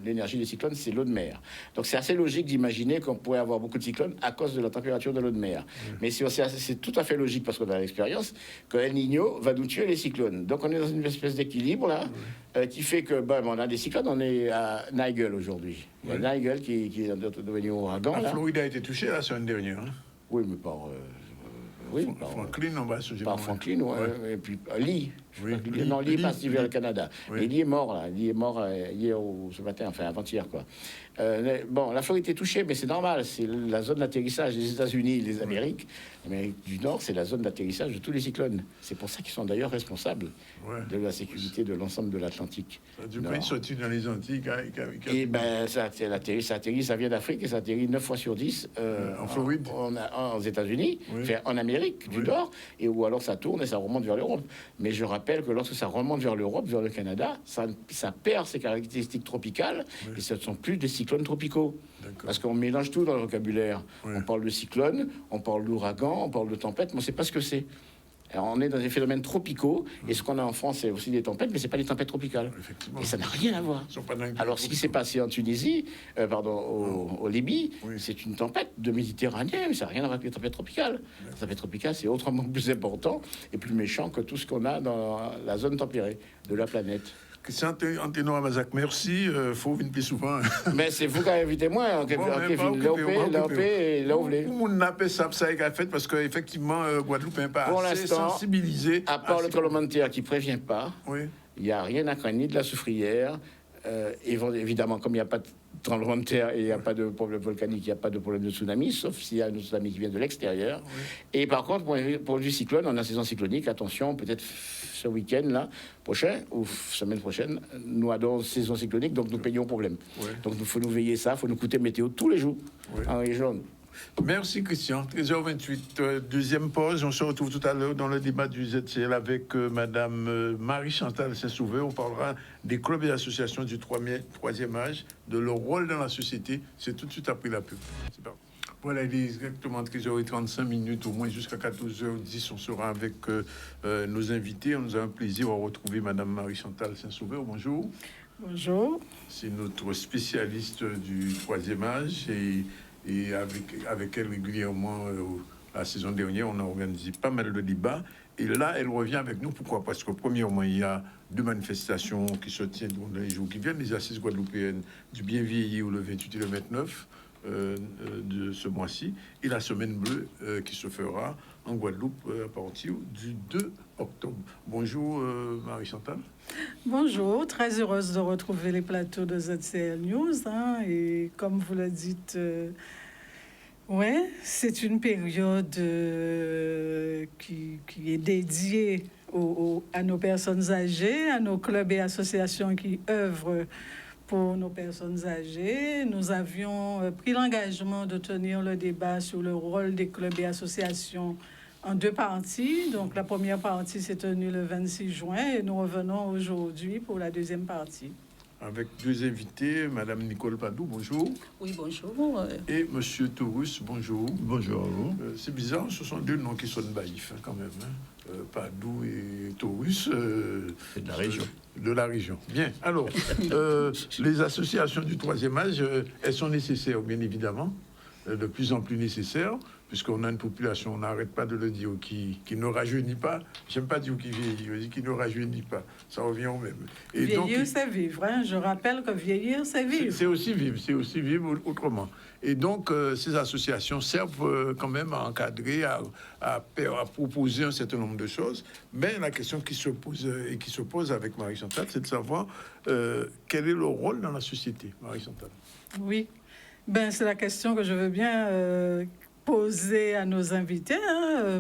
M: l'énergie des cyclones, c'est l'eau de mer. Donc c'est assez logique d'imaginer qu'on pourrait avoir beaucoup de cyclones à cause de la température de l'eau de mer. Mais c'est tout à fait logique parce qu'on a l'expérience que El Niño va nous tuer les cyclones. Donc on est dans une espèce d'équilibre là qui fait que on a des cyclones. On est à Nigel aujourd'hui. Il y a Nigel qui est devenu ouragan.
A: La Floride a été touchée la semaine dernière.
M: Oui, mais par
A: Franklin, on va se
M: par Franklin, et puis Lee. Non, Lee est parti vers le Canada. Mais Lee est mort, là. Lee est mort hier ou ce matin, enfin avant-hier, quoi. La Floride est touchée, mais c'est normal. C'est la zone d'atterrissage des États-Unis, les Amériques. L'Amérique du Nord, c'est la zone d'atterrissage de tous les cyclones. C'est pour ça qu'ils sont d'ailleurs responsables de la sécurité de l'ensemble de l'Atlantique.
A: Du coup, ils sont dans les Antilles.
M: Ça atterrit, ça vient d'Afrique et ça atterrit 9 fois sur 10
A: en Floride,
M: aux États-Unis, en Amérique du Nord, ou alors ça tourne et ça remonte vers l'Europe. Mais je rappelle que lorsque ça remonte vers l'Europe, vers le Canada, ça perd ses caractéristiques tropicales et ce ne sont plus des cyclones tropicaux. Parce qu'on mélange tout dans le vocabulaire. On parle de cyclone, on parle d'ouragan, on parle de tempête, mais on ne sait pas ce que c'est. Alors, on est dans des phénomènes tropicaux, et ce qu'on a en France, c'est aussi des tempêtes, mais ce n'est pas des tempêtes tropicales. Et ça n'a rien à voir. Alors, ce qui s'est passé en Tunisie, au Libye, c'est une tempête de Méditerranée, mais ça n'a rien à voir avec les tempêtes tropicales. Les tempêtes tropicales, c'est autrement plus important et plus méchant que tout ce qu'on a dans la zone tempérée de la planète.
A: Christian Anténor Amazac, merci. Faut venir plus souvent.
M: Mais c'est vous qui avez invité moi, l'OP et l'OVLE.
A: On appelle ça fait parce qu'effectivement, Guadeloupe n'est pas assez sensibilisé.
M: À part le tremblement de terre qui ne prévient pas, il n'y a rien à craindre, ni de la soufrière. Évidemment, comme il n'y a pas de tremblement de terre et il n'y a pas de problème volcanique, il n'y a pas de problème de tsunami, sauf s'il y a un tsunami qui vient de l'extérieur. Et par contre, pour du cyclone, on a saison cyclonique, attention, peut-être ce week-end là prochain ou semaine prochaine, nous avons saison cyclonique, donc nous payons problème. Donc il faut nous veiller ça, il faut nous écouter météo tous les jours en région.
A: Merci Christian. 13h28, deuxième pause. On se retrouve tout à l'heure dans le débat du ZCL avec Madame Marie-Chantal Saint-Sauveur. On parlera des clubs et associations du troisième âge, de leur rôle dans la société. C'est tout de suite après la pub. C'est parti. Voilà, il est exactement 13h35, au moins jusqu'à 14h10. On sera avec nos invités. On nous a un plaisir à retrouver Madame Marie-Chantal Saint-Sauveur. Bonjour.
L: Bonjour.
A: C'est notre spécialiste du troisième âge et avec elle régulièrement, la saison dernière, on a organisé pas mal de débats. Et là, elle revient avec nous. Pourquoi? Parce que premièrement, il y a 2 manifestations qui se tiennent dans les jours qui viennent, les assises guadeloupéennes du bien vieillir le 28 et le 29 de ce mois-ci, et la semaine bleue qui se fera en Guadeloupe à partir du 2 octobre. Bonjour Marie-Chantal.
L: Bonjour, très heureuse de retrouver les plateaux de ZCL News. Et comme vous le dites, c'est une période qui est dédiée à nos personnes âgées, à nos clubs et associations qui œuvrent pour nos personnes âgées. Nous avions pris l'engagement de tenir le débat sur le rôle des clubs et associations en 2 parties. Donc, la première partie s'est tenue le 26 juin et nous revenons aujourd'hui pour la deuxième partie.
A: Avec 2 invités, Madame Nicole Padou, bonjour.
G: Oui, bonjour.
A: Et Monsieur Taurus, bonjour.
N: Bonjour à vous.
A: C'est bizarre, ce sont 2 noms qui sonnent baïfs quand même. Padou et Taurus.
N: C'est de la région.
A: De la région. Bien. Alors, les associations du troisième âge, elles sont nécessaires, bien évidemment, de plus en plus nécessaires, puisqu'on a une population, on n'arrête pas de le dire, qui ne rajeunit pas. J'aime pas dire qui vieillit, je dis qui ne rajeunit pas. Ça revient au même. Et
L: vieillir,
A: donc,
L: c'est vivre. Je rappelle que vieillir, c'est vivre.
A: C'est aussi vivre autrement. Et donc, ces associations servent quand même à encadrer, à proposer un certain nombre de choses. Mais la question qui se pose et qui se pose avec Marie-Chantal, c'est de savoir quel est le rôle dans la société, Marie-Chantal.
L: Oui. C'est la question que je veux bien poser à nos invités.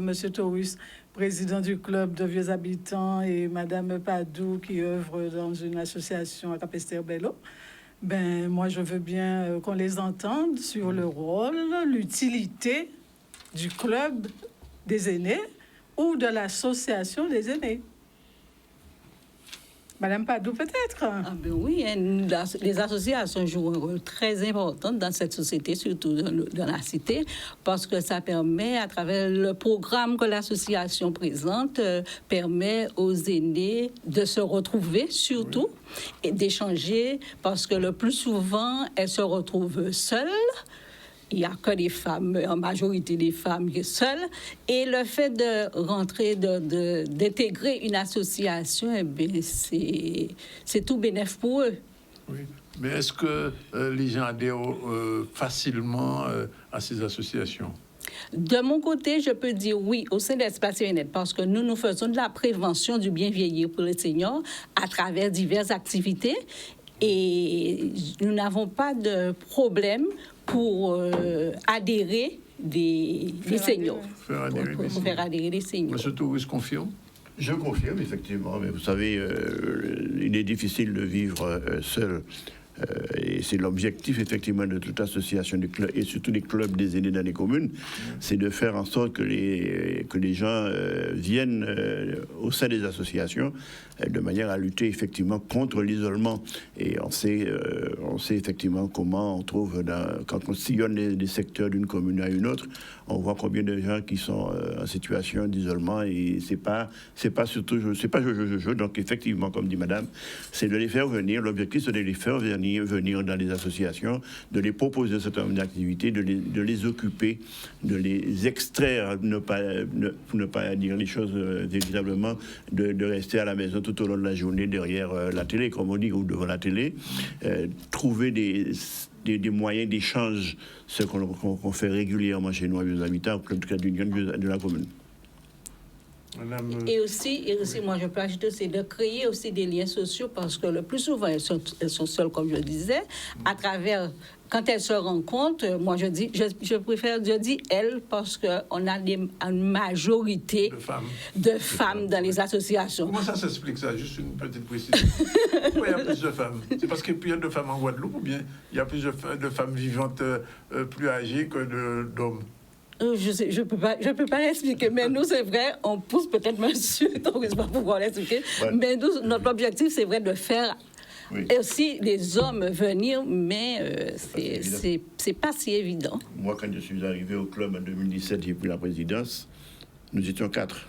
L: Monsieur Taurus, président du club de vieux habitants, et Madame Padou, qui œuvre dans une association à Capesterre-Belle-Eau. Moi, je veux bien qu'on les entende sur le rôle, l'utilité du club des aînés ou de l'association des aînés. Madame Padou, peut-être?
G: Oui, les associations jouent un rôle très important dans cette société, surtout dans la cité, parce que ça permet, à travers le programme que l'association présente, permet aux aînés de se retrouver, surtout, et d'échanger, parce que le plus souvent, elles se retrouvent seules. Il n'y a que des femmes, en majorité des femmes qui sont seules. Et le fait de rentrer, d'intégrer une association, c'est tout bénéfique pour eux.
A: Oui. Mais est-ce que les gens adhèrent facilement à ces associations?
G: De mon côté, je peux dire oui au sein d'Espace Bien-être, parce que nous faisons de la prévention du bien vieillir pour les seniors à travers diverses activités. Et nous n'avons pas de problème pour adhérer des seniors. Faire adhérer des seniors.
A: Monsieur Taurus confirme?
N: Je confirme, effectivement. Mais vous savez, il est difficile de vivre seul Et c'est l'objectif, effectivement, de toute association de clubs, et surtout des clubs des aînés dans les communes, c'est de faire en sorte que les gens viennent au sein des associations de manière à lutter, effectivement, contre l'isolement. Et on sait effectivement comment on trouve, quand on sillonne des secteurs d'une commune à une autre, on voit combien de gens qui sont en situation d'isolement, et c'est pas je. Donc, effectivement, comme dit madame, c'est de les faire venir. L'objectif, c'est de les faire venir dans les associations, de les proposer un certain nombre d'activités, de les occuper, de les extraire, pour ne pas dire les choses véritablement, de rester à la maison tout au long de la journée derrière la télé, comme on dit, ou devant la télé, trouver des moyens d'échange, ce qu'on fait régulièrement chez nous, avec les habitants, au club de l'Union de la commune.
O: Et aussi, moi je peux ajouter, c'est de créer aussi des liens sociaux, parce que le plus souvent elles sont seules, comme je disais, à travers, quand elles se rencontrent, moi je dis elles, parce qu'on a une majorité de femmes dans les associations.
A: Comment ça s'explique ça? Juste une petite précision. Pourquoi il y a plus de femmes? C'est parce qu'il y a plus de femmes en Guadeloupe, ou bien il y a plus de femmes vivantes plus âgées que d'hommes?
O: Je peux pas l'expliquer, mais nous, c'est vrai, on pousse peut-être monsieur, donc je ne vais pas pouvoir l'expliquer, mais nous, notre objectif, c'est vrai de faire aussi les hommes venir, mais c'est pas si évident.
N: Moi, quand je suis arrivé au club en 2017, j'ai pris la présidence, nous étions 4.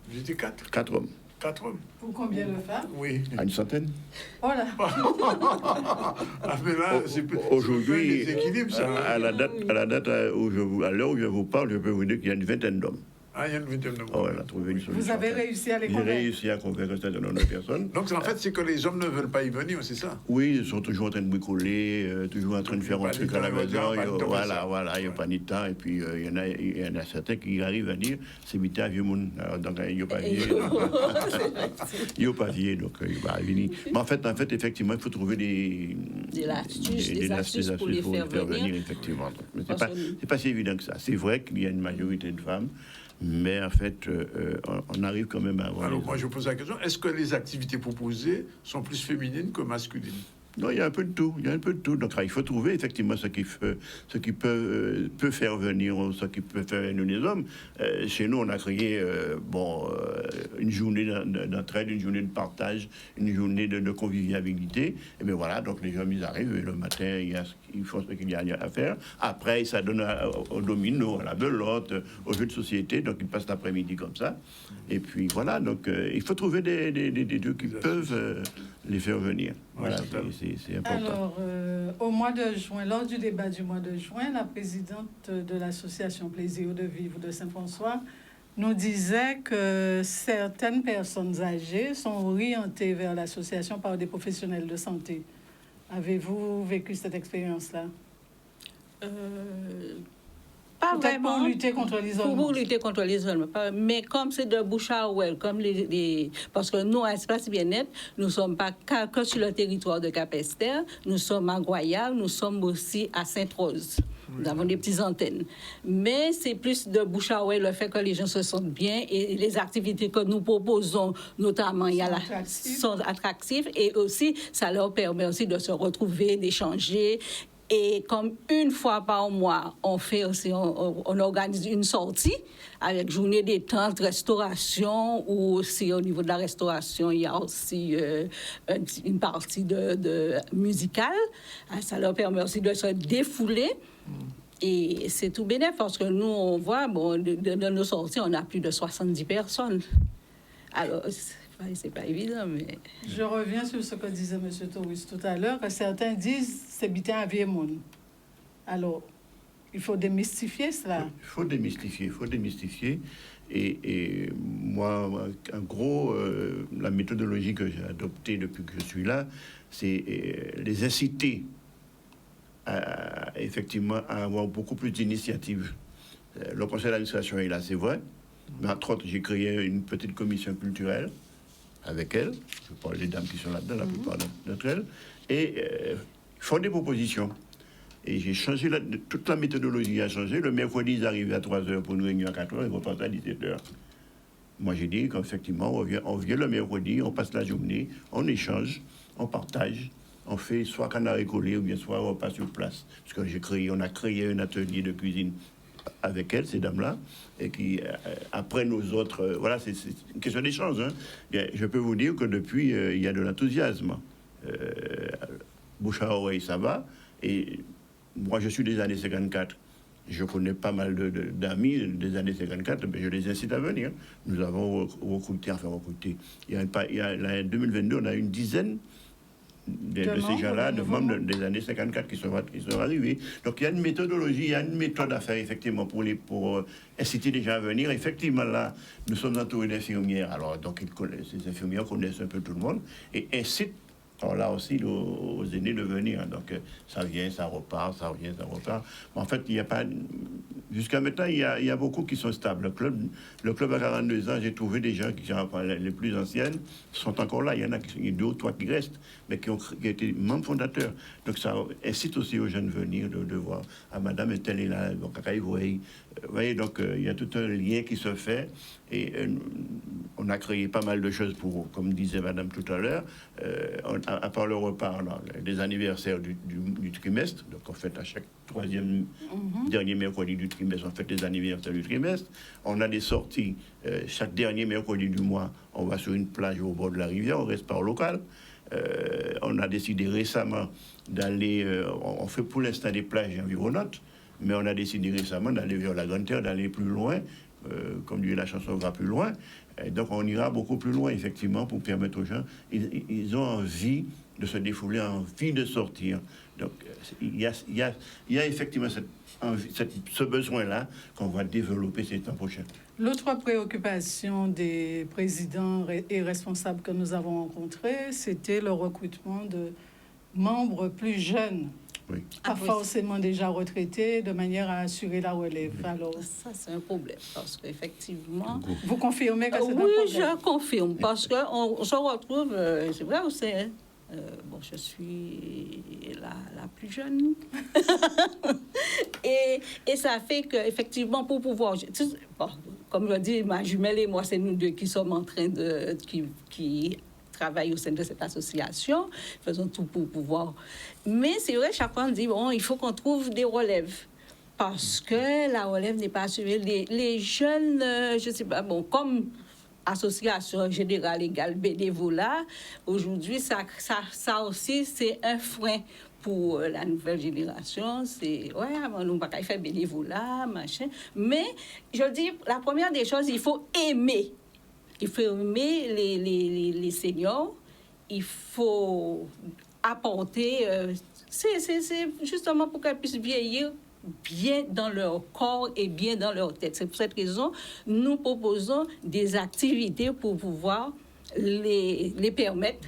A: Vous étiez 4?
N: 4 hommes.
A: 4 hommes.
L: Pour combien de femmes?
A: Oui.
N: À une centaine.
L: Oh là.
A: Mais là, c'est
N: aujourd'hui,
A: ça.
N: À l'heure où je vous parle, je peux vous dire qu'il y a une vingtaine d'hommes.
A: Ah, il y a une vingtaine d'hommes.
N: Oh, elle a trouvé une solution.
L: Vous avez réussi à les convaincre?
N: J'ai réussi à convaincre un certain nombre de personnes.
A: Donc, en fait, c'est que les hommes ne veulent pas y venir, c'est ça?
N: Oui, ils sont toujours en train de bricoler, toujours en train de faire un truc à la maison. Voilà, il n'y a pas ni de temps. Et puis, il y en a certains qui arrivent à dire, c'est vite à vieux monde. Donc, il n'y a pas vieux. Il n'y a pas vieux, donc il va venir. Mais en fait, effectivement, il faut trouver des astuces pour les faire venir, effectivement. Mais ce n'est pas si évident que ça. C'est vrai qu'il y a une majorité de femmes, mais en fait, on arrive quand même à avoir...
A: Alors, moi, je pose la question, est-ce que les activités proposées sont plus féminines que masculines?
N: Non, il y a un peu de tout. Donc, il faut trouver effectivement ce qui peut faire venir, ce qui peut faire venir les hommes. Chez nous, on a créé une journée d'entraide, une journée de partage, une journée de convivialité. Et bien voilà, donc les hommes, ils arrivent, et le matin, ils font ce qu'il y a à faire. Après, ça donne au domino, à la belote, aux jeux de société. Donc, ils passent l'après-midi comme ça. Et puis voilà, donc il faut trouver des deux qui peuvent les faire venir. Voilà, c'est important.
L: Alors, au mois de juin, lors du débat du mois de juin, la présidente de l'association Plaisir de Vivre de Saint-François nous disait que certaines personnes âgées sont orientées vers l'association par des professionnels de santé. Avez-vous vécu cette expérience-là?
O: Pas vraiment.
L: Pour lutter contre l'isolement.
O: Pour lutter contre l'isolement. Mais comme c'est de bouche à oreille, comme parce que nous, à Espace Bien-être, nous ne sommes pas que sur le territoire de Cap-Esther, nous sommes à Guayave, nous sommes aussi à Sainte-Rose. Nous avons des petites antennes. Mais c'est plus de bouche à oreille, le fait que les gens se sentent bien, et les activités que nous proposons, notamment, sont attractives, et aussi, ça leur permet aussi de se retrouver, d'échanger. Et comme une fois par mois, on organise une sortie avec journée détente, restauration, ou aussi au niveau de la restauration, il y a aussi une partie de musicale. Ça leur permet aussi de se défouler. Et c'est tout bénéfique parce que nous, on voit, dans nos sorties, on a plus de 70 personnes. Alors, c'est pas évident, mais...
L: Je reviens sur ce que disait M. Touris tout à l'heure, que certains disent c'est bien à vieux monde. Alors, il faut démystifier cela.
N: Il faut démystifier. Et moi, en gros, la méthodologie que j'ai adoptée depuis que je suis là, c'est les inciter effectivement à avoir beaucoup plus d'initiatives. Le conseil d'administration est là, c'est vrai. Mais entre autres, j'ai créé une petite commission culturelle avec elles. Je parle des dames qui sont là-dedans, la plupart d'entre elles. Et font des propositions. Et j'ai changé, toute la méthodologie a changé. Le mercredi, ils arrivaient à 3h pour une réunion à 4h, ils repartent à 17h. Moi, j'ai dit qu'effectivement, on vient le mercredi, on passe la journée, on échange, on partage. on fait soit canard collé ou bien soit repas sur place. Parce que on a créé un atelier de cuisine avec elles, ces dames-là, et qui, après nos autres... voilà, c'est une question d'échange. Hein. Je peux vous dire que depuis, il y a de l'enthousiasme. Bouche à oreille, ça va. Et moi, je suis des années 54. Je connais pas mal d'amis des années 54, mais je les incite à venir. Nous avons recruté. Il y a 2022, on a une dizaine de ces gens-là, de membres des années 54 qui sont arrivés. Donc il y a une méthodologie, il y a une méthode à faire effectivement pour inciter les gens à venir. Effectivement, là, nous sommes entourés d'infirmières. Alors, donc, ces infirmières connaissent un peu tout le monde et incitent. Alors là aussi, aux aînés de venir. Donc, ça vient, ça repart, ça revient, ça repart. Mais en fait, il n'y a pas... Jusqu'à maintenant, il y a beaucoup qui sont stables. Le club à 42 ans, j'ai trouvé des gens qui sont les plus anciennes, sont encore là. Il y en a 2 ou 3 qui restent, mais qui ont été membres fondateurs. Donc, ça incite aussi aux jeunes de venir, de voir. Ah, madame est-elle est là, donc, vous voyez, donc, il y a tout un lien qui se fait. Et on a créé pas mal de choses pour, comme disait madame tout à l'heure, à part le repas, les anniversaires du trimestre. Donc, on fait à chaque dernier mercredi du trimestre, on fait les anniversaires du trimestre. On a des sorties chaque dernier mercredi du mois. On va sur une plage au bord de la rivière, on reste par local. On a décidé récemment d'aller, on fait pour l'instant des plages environnantes, mais on a décidé récemment d'aller vers la Grande Terre, d'aller plus loin. Comme dit la chanson, va plus loin. Et donc, on ira beaucoup plus loin, effectivement, pour permettre aux gens. Ils ont envie de se défouler, envie de sortir. Donc, il y a effectivement ce besoin-là qu'on va développer ces temps prochains.
P: L'autre préoccupation des présidents et responsables que nous avons rencontrés, c'était le recrutement de membres plus jeunes.
N: Oui.
P: Pas forcément déjà retraités, de manière à assurer la relève.
O: Oui.
P: Alors,
O: ça, c'est un problème, parce qu'effectivement...
P: Vous confirmez que c'est un
O: problème?
P: Oui,
O: je confirme, parce qu'on se retrouve, c'est vrai aussi, bon, je suis la plus jeune. et ça fait qu'effectivement, pour pouvoir... Bon, comme je dis, ma jumelle et moi, c'est nous deux qui sommes en train de... qui travaillent au sein de cette association, faisons tout pour pouvoir... Mais c'est vrai, chaque fois on dit, bon, il faut qu'on trouve des relèves. Parce que la relève n'est pas assurée. Les jeunes, je ne sais pas, bon, comme association générale égale bénévolat, aujourd'hui, ça aussi, c'est un frein pour la nouvelle génération. C'est, ouais, on ne va pas faire bénévolat, machin. Mais, je dis, la première des choses, il faut aimer. Il faut aimer les seniors. Il faut apporter... c'est justement pour qu'elles puissent vieillir bien dans leur corps et bien dans leur tête. C'est pour cette raison nous proposons des activités pour pouvoir les permettre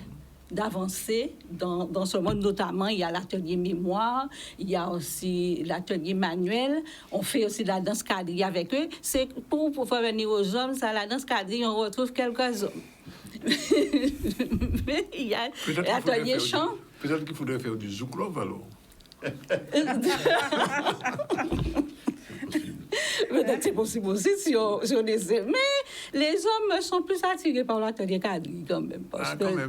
O: d'avancer dans ce monde. Notamment, il y a l'atelier mémoire, il y a aussi l'atelier manuel. On fait aussi de la danse quadrille avec eux. C'est pour faire venir aux hommes, ça, la danse quadrille, on retrouve quelques hommes. Mais il y a l'atelier chant.
A: Peut-être qu'il faudrait faire du zouklov alors.
O: Peut-être c'est possible aussi si on essaie. Mais les hommes sont plus attirés par l'atelier quadrille quand même.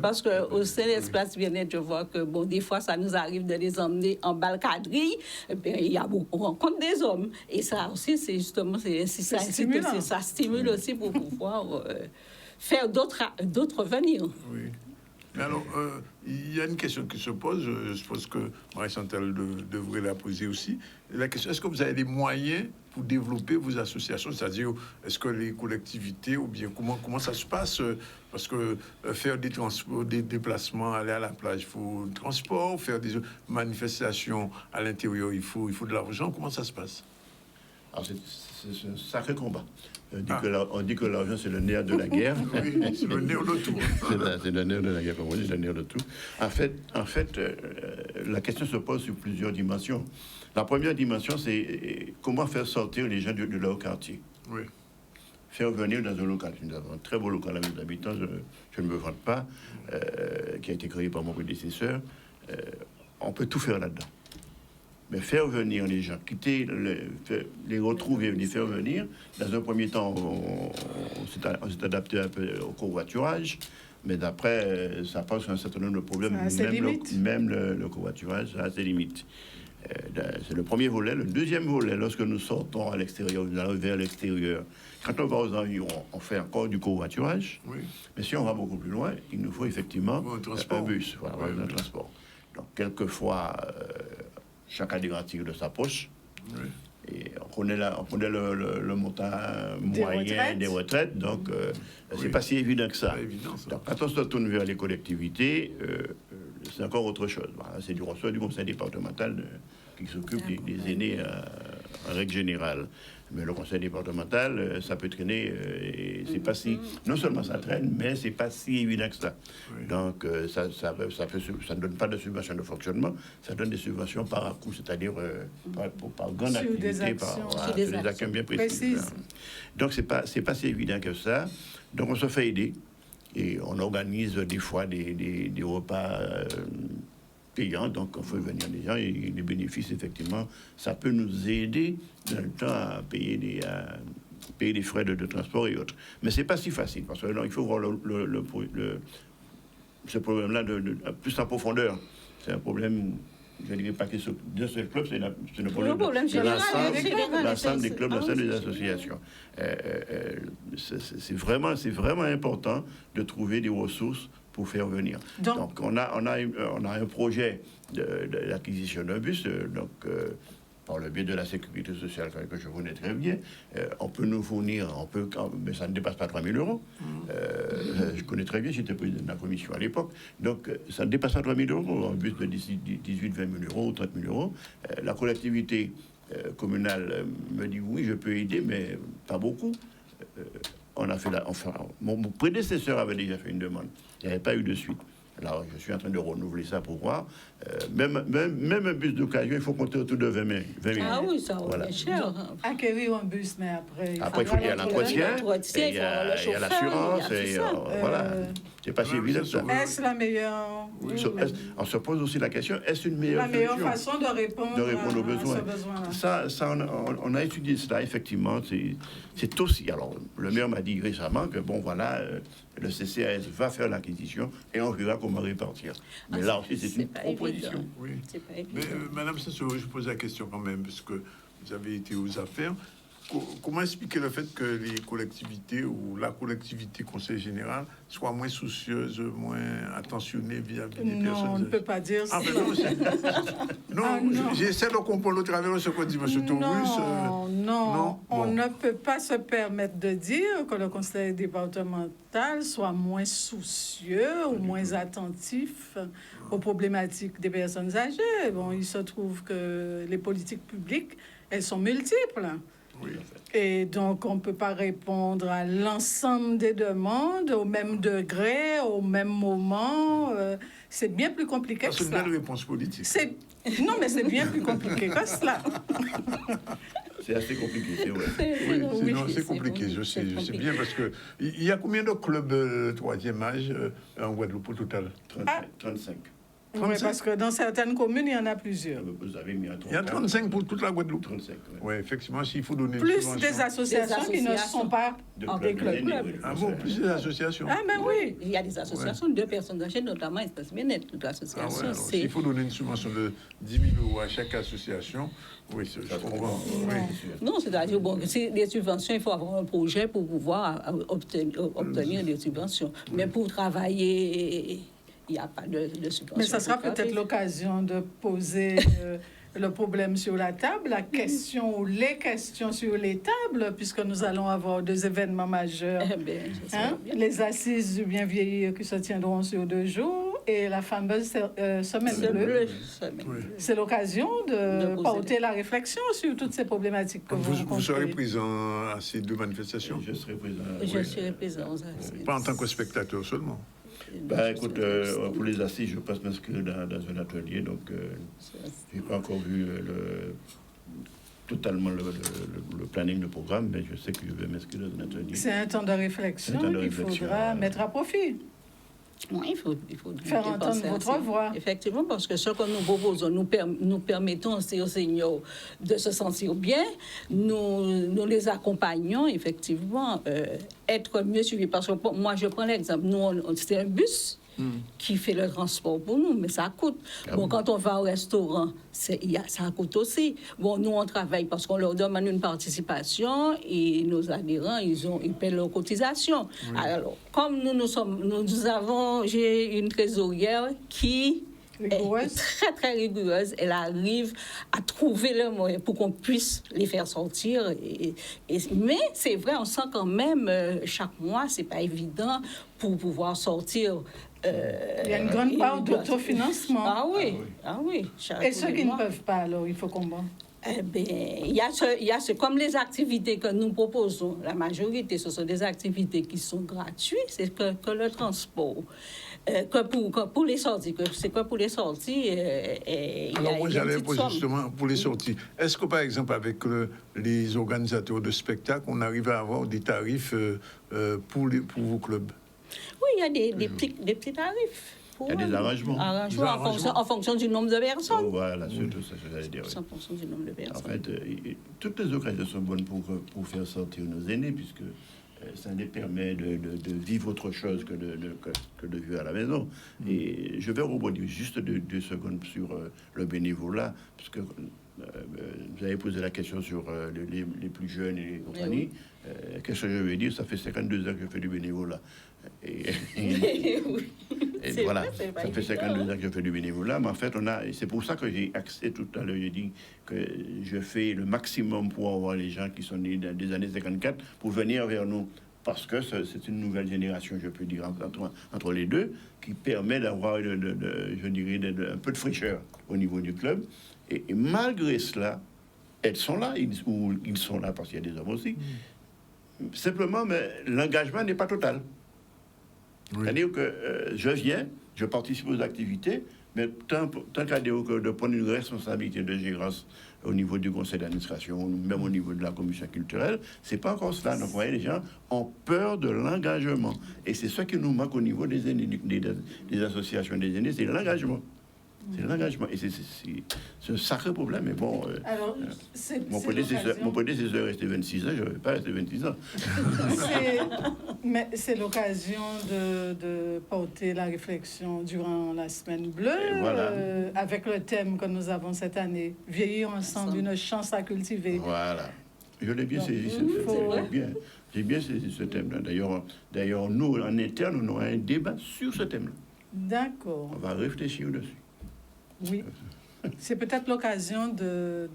O: Parce que au sein de l'espace bien-être, je vois que bon, des fois, ça nous arrive de les emmener en bal quadrille. Et bien, il y a beaucoup, on rencontre des hommes. Et ça aussi, c'est justement, ça stimule aussi pour pouvoir faire d'autres venir.
A: Oui. Mais alors, il y a une question qui se pose, je suppose que Marie-Chantal devrait la poser aussi. La question, est-ce que vous avez des moyens pour développer vos associations? C'est-à-dire, est-ce que les collectivités, ou bien comment ça se passe? Parce que faire des transports, des déplacements, aller à la plage, il faut du transport, faire des manifestations à l'intérieur, il faut de l'argent. Comment ça se passe?
N: Alors, c'est un sacré combat. On dit que l'argent, c'est le nerf de la guerre.
A: Oui, c'est le nerf de tout.
N: C'est le nerf de la guerre, comme on dit, le nerf de tout. En fait, la question se pose sur plusieurs dimensions. La première dimension, c'est comment faire sortir les gens de leur quartier.
A: Oui.
N: Faire venir dans un local. Nous avons un très beau local avec les habitants, je ne me vante pas, qui a été créé par mon prédécesseur. On peut tout faire là-dedans. Mais faire venir les gens, les retrouver, les faire venir. Dans un premier temps, on s'est adapté un peu au covoiturage. Mais d'après, ça pose un certain nombre de problèmes, même le covoiturage a ses limites. C'est le premier volet. Le deuxième volet, lorsque nous sortons à l'extérieur, nous allons vers l'extérieur. Quand on va aux environs, on fait encore du covoiturage. Oui. Mais si on va beaucoup plus loin, il nous faut effectivement un bus, un transport. Donc, quelquefois, chacun des tire de sa poche. Oui. Et on connaît le montant moyen des retraites, donc c'est pas si évident que ça. Donc, quand on se tourne vers les collectivités, c'est encore autre chose. Voilà, c'est du ressort du conseil départemental qui s'occupe des aînés en règle générale. Mais le conseil départemental, ça peut traîner, et c'est pas si... Non seulement ça traîne, mais c'est pas si évident que ça. Oui. Donc, ça ne donne pas de subvention de fonctionnement, ça donne des subventions par à-coup, c'est-à-dire par grande activité, sur des actions bien précises. Donc, c'est pas si évident que ça. Donc, on se fait aider, et on organise des fois des repas... payant, donc on fait venir des gens et les bénéfices, effectivement, ça peut nous aider dans le temps à payer des frais de transport et autres. Mais c'est pas si facile, parce que non, il faut voir ce problème-là plus en profondeur. C'est un problème, je ne dirais pas que d'un seul club, c'est le problème de l'ensemble des clubs, l'ensemble des associations. C'est vraiment important de trouver des ressources pour faire venir. Donc on a un projet d'acquisition d'un bus, par le biais de la sécurité sociale que je connais très bien, on peut nous fournir, mais ça ne dépasse pas 3 000 euros. Je connais très bien, j'étais président de la commission à l'époque, donc ça ne dépasse pas 3 000 euros, un bus de 18, 20 000 euros, 30 000 euros. La collectivité communale me dit oui, je peux aider, mais pas beaucoup. Mon prédécesseur avait déjà fait une demande. Il n'y avait pas eu de suite. Alors, je suis en train de renouveler ça pour voir. Même un bus d'occasion, il faut compter autour de 20 000.
O: Ah oui, ça va cher.
P: Acquérir un bus, mais après...
N: Après, il y a l'entretien, il y a l'assurance, et voilà. C'est pas si évident ça.
P: Est-ce la meilleure...
N: On se pose aussi la question, est-ce une meilleure solution?
P: La meilleure façon de répondre
N: aux besoins. Ça, on a étudié cela, effectivement. C'est aussi... Alors, le maire m'a dit récemment que, bon, voilà, le CCAS va faire l'acquisition et on verra comment répartir. Mais là aussi, c'est une proposition.
A: Oui. Mais, Madame Sassou, je pose la question quand même, parce que vous avez été aux affaires. Comment expliquer le fait que les collectivités ou la collectivité conseil général soit moins soucieuse, moins attentionnée vis-à-vis des personnes?
P: Non, on ne peut pas dire ça.
A: Non, j'essaie de comprendre le travers de ce qu'on dit, M. Taurus.
P: Non, on ne peut pas se permettre de dire que le conseil départemental soit moins soucieux ou moins attentif aux problématiques des personnes âgées. Bon, il se trouve que les politiques publiques, elles sont multiples. Oui. Et donc, on ne peut pas répondre à l'ensemble des demandes au même degré, au même moment. C'est bien plus compliqué que ça.
A: C'est une belle réponse politique.
P: Non, mais c'est bien plus compliqué que cela.
N: C'est assez compliqué, c'est vrai.
A: C'est compliqué, je sais bien, parce que il y a combien de clubs troisième âge en Guadeloupe au total?
N: 35.
P: Oui, parce que dans certaines communes, il y en a plusieurs.
N: Vous avez mis
A: il y a 35 pour toute la Guadeloupe.
N: 35,
A: oui, effectivement, s'il faut donner
P: plus des associations qui ne sont pas
N: des clubs.
A: Ah bon, plus des associations.
P: Ah, mais oui.
O: Il y a des associations de personnes âgées, notamment Espace Bien-être, toute l'association.
A: S'il faut donner une subvention de 10 000 euros à chaque association, oui, je comprends.
O: Non, c'est-à-dire, bon, c'est des subventions, il faut avoir un projet pour pouvoir obtenir des subventions. Mais pour travailler... Il n'y a pas de subvention.
P: Mais ça sera peut-être l'occasion de poser le problème sur la table, la question ou les questions sur les tables, puisque nous allons avoir 2 événements majeurs. Les assises du bien vieillir qui se tiendront sur 2 jours et la fameuse semaine bleue. C'est l'occasion de porter la réflexion sur toutes ces problématiques que vous
A: serez présent à ces 2 manifestations?
N: Je serai présent.
O: Je serai présent.
A: Pas en tant que spectateur seulement.
N: Écoute, pour les assises, je passe m'inscrire dans un atelier, donc je n'ai pas encore vu totalement le planning, le programme, mais je sais que je vais m'inscrire dans un atelier.
P: C'est un temps de réflexion qu'il faudra mettre à profit.
O: Oui, il faut
P: faire entendre votre voix.
O: Effectivement, parce que ce que nous proposons, nous permettons aussi aux seniors de se sentir bien. Nous les accompagnons, effectivement, être mieux suivis. Parce que moi, je prends l'exemple. Nous, c'est un bus qui fait le transport pour nous, mais ça coûte. Bon, quand on va au restaurant, ça coûte aussi. Bon, nous, on travaille parce qu'on leur demande une participation et nos adhérents, ils paient leur cotisation. Oui. Alors, comme j'ai une trésorière qui est très, très rigoureuse. Elle arrive à trouver le moyen pour qu'on puisse les faire sortir. Mais c'est vrai, on sent quand même, chaque mois, c'est pas évident pour pouvoir sortir.
P: Il y a une grande part d'autofinancement.
O: Ah oui.
P: Et ceux qui ne peuvent pas, alors, il faut combattre.
O: Eh bien, il y a comme les activités que nous proposons, la majorité, ce sont des activités qui sont gratuites, c'est que le transport. Que pour les sorties, c'est quoi pour les sorties?
A: Alors, moi, j'allais poser justement pour les sorties. Est-ce que, par exemple, avec les organisateurs de spectacles, on arrive à avoir des tarifs pour vos clubs?
O: Oui, il y a des petits tarifs.
N: Il y a des arrangements.
O: En fonction du nombre de personnes.
N: Oh, voilà, surtout ça, je vais dire.
O: En fonction du nombre de personnes.
N: En fait, toutes les occasions sont bonnes pour faire sortir nos aînés, puisque ça les permet de vivre autre chose que de vivre à la maison. Et je vais rebondir juste 2 secondes sur le bénévolat, parce que vous avez posé la question sur les plus jeunes et les compagnies. Qu'est-ce que je veux dire? Ça fait 52 ans que je fais du bénévolat. Et voilà, ça fait 52 ans que je fais du bénévolat, mais en fait, c'est pour ça que j'ai axé tout à l'heure, j'ai dit que je fais le maximum pour avoir les gens qui sont nés dans les années 54 pour venir vers nous, parce que c'est une nouvelle génération, je peux dire, entre les deux, qui permet d'avoir, je dirais, un peu de fraîcheur au niveau du club. Et malgré cela, elles sont là, ils sont là parce qu'il y a des hommes aussi. Simplement, mais l'engagement n'est pas total. Oui. C'est-à-dire que je viens, je participe aux activités, mais tant qu'à dire que de prendre une responsabilité de gérance au niveau du conseil d'administration, même au niveau de la commission culturelle, c'est pas encore cela. Donc, vous voyez, les gens ont peur de l'engagement. Et c'est ça qui nous manque au niveau des aînés, des associations des aînés, c'est l'engagement. C'est l'engagement. Et c'est un sacré problème. Mais bon,
P: alors,
N: mon prédécesseur est resté 26 ans, je ne vais pas rester 26 ans.
P: Mais c'est l'occasion de porter la réflexion durant la semaine bleue, voilà. Avec le thème que nous avons cette année, vieillir ensemble, une chance à cultiver.
N: Voilà. Je l'ai bien saisi, ce thème. J'ai bien saisi ce thème-là. D'ailleurs, nous, en interne, on aura un débat sur ce thème-là.
P: D'accord.
N: On va réfléchir dessus.
P: Oui. C'est peut-être l'occasion de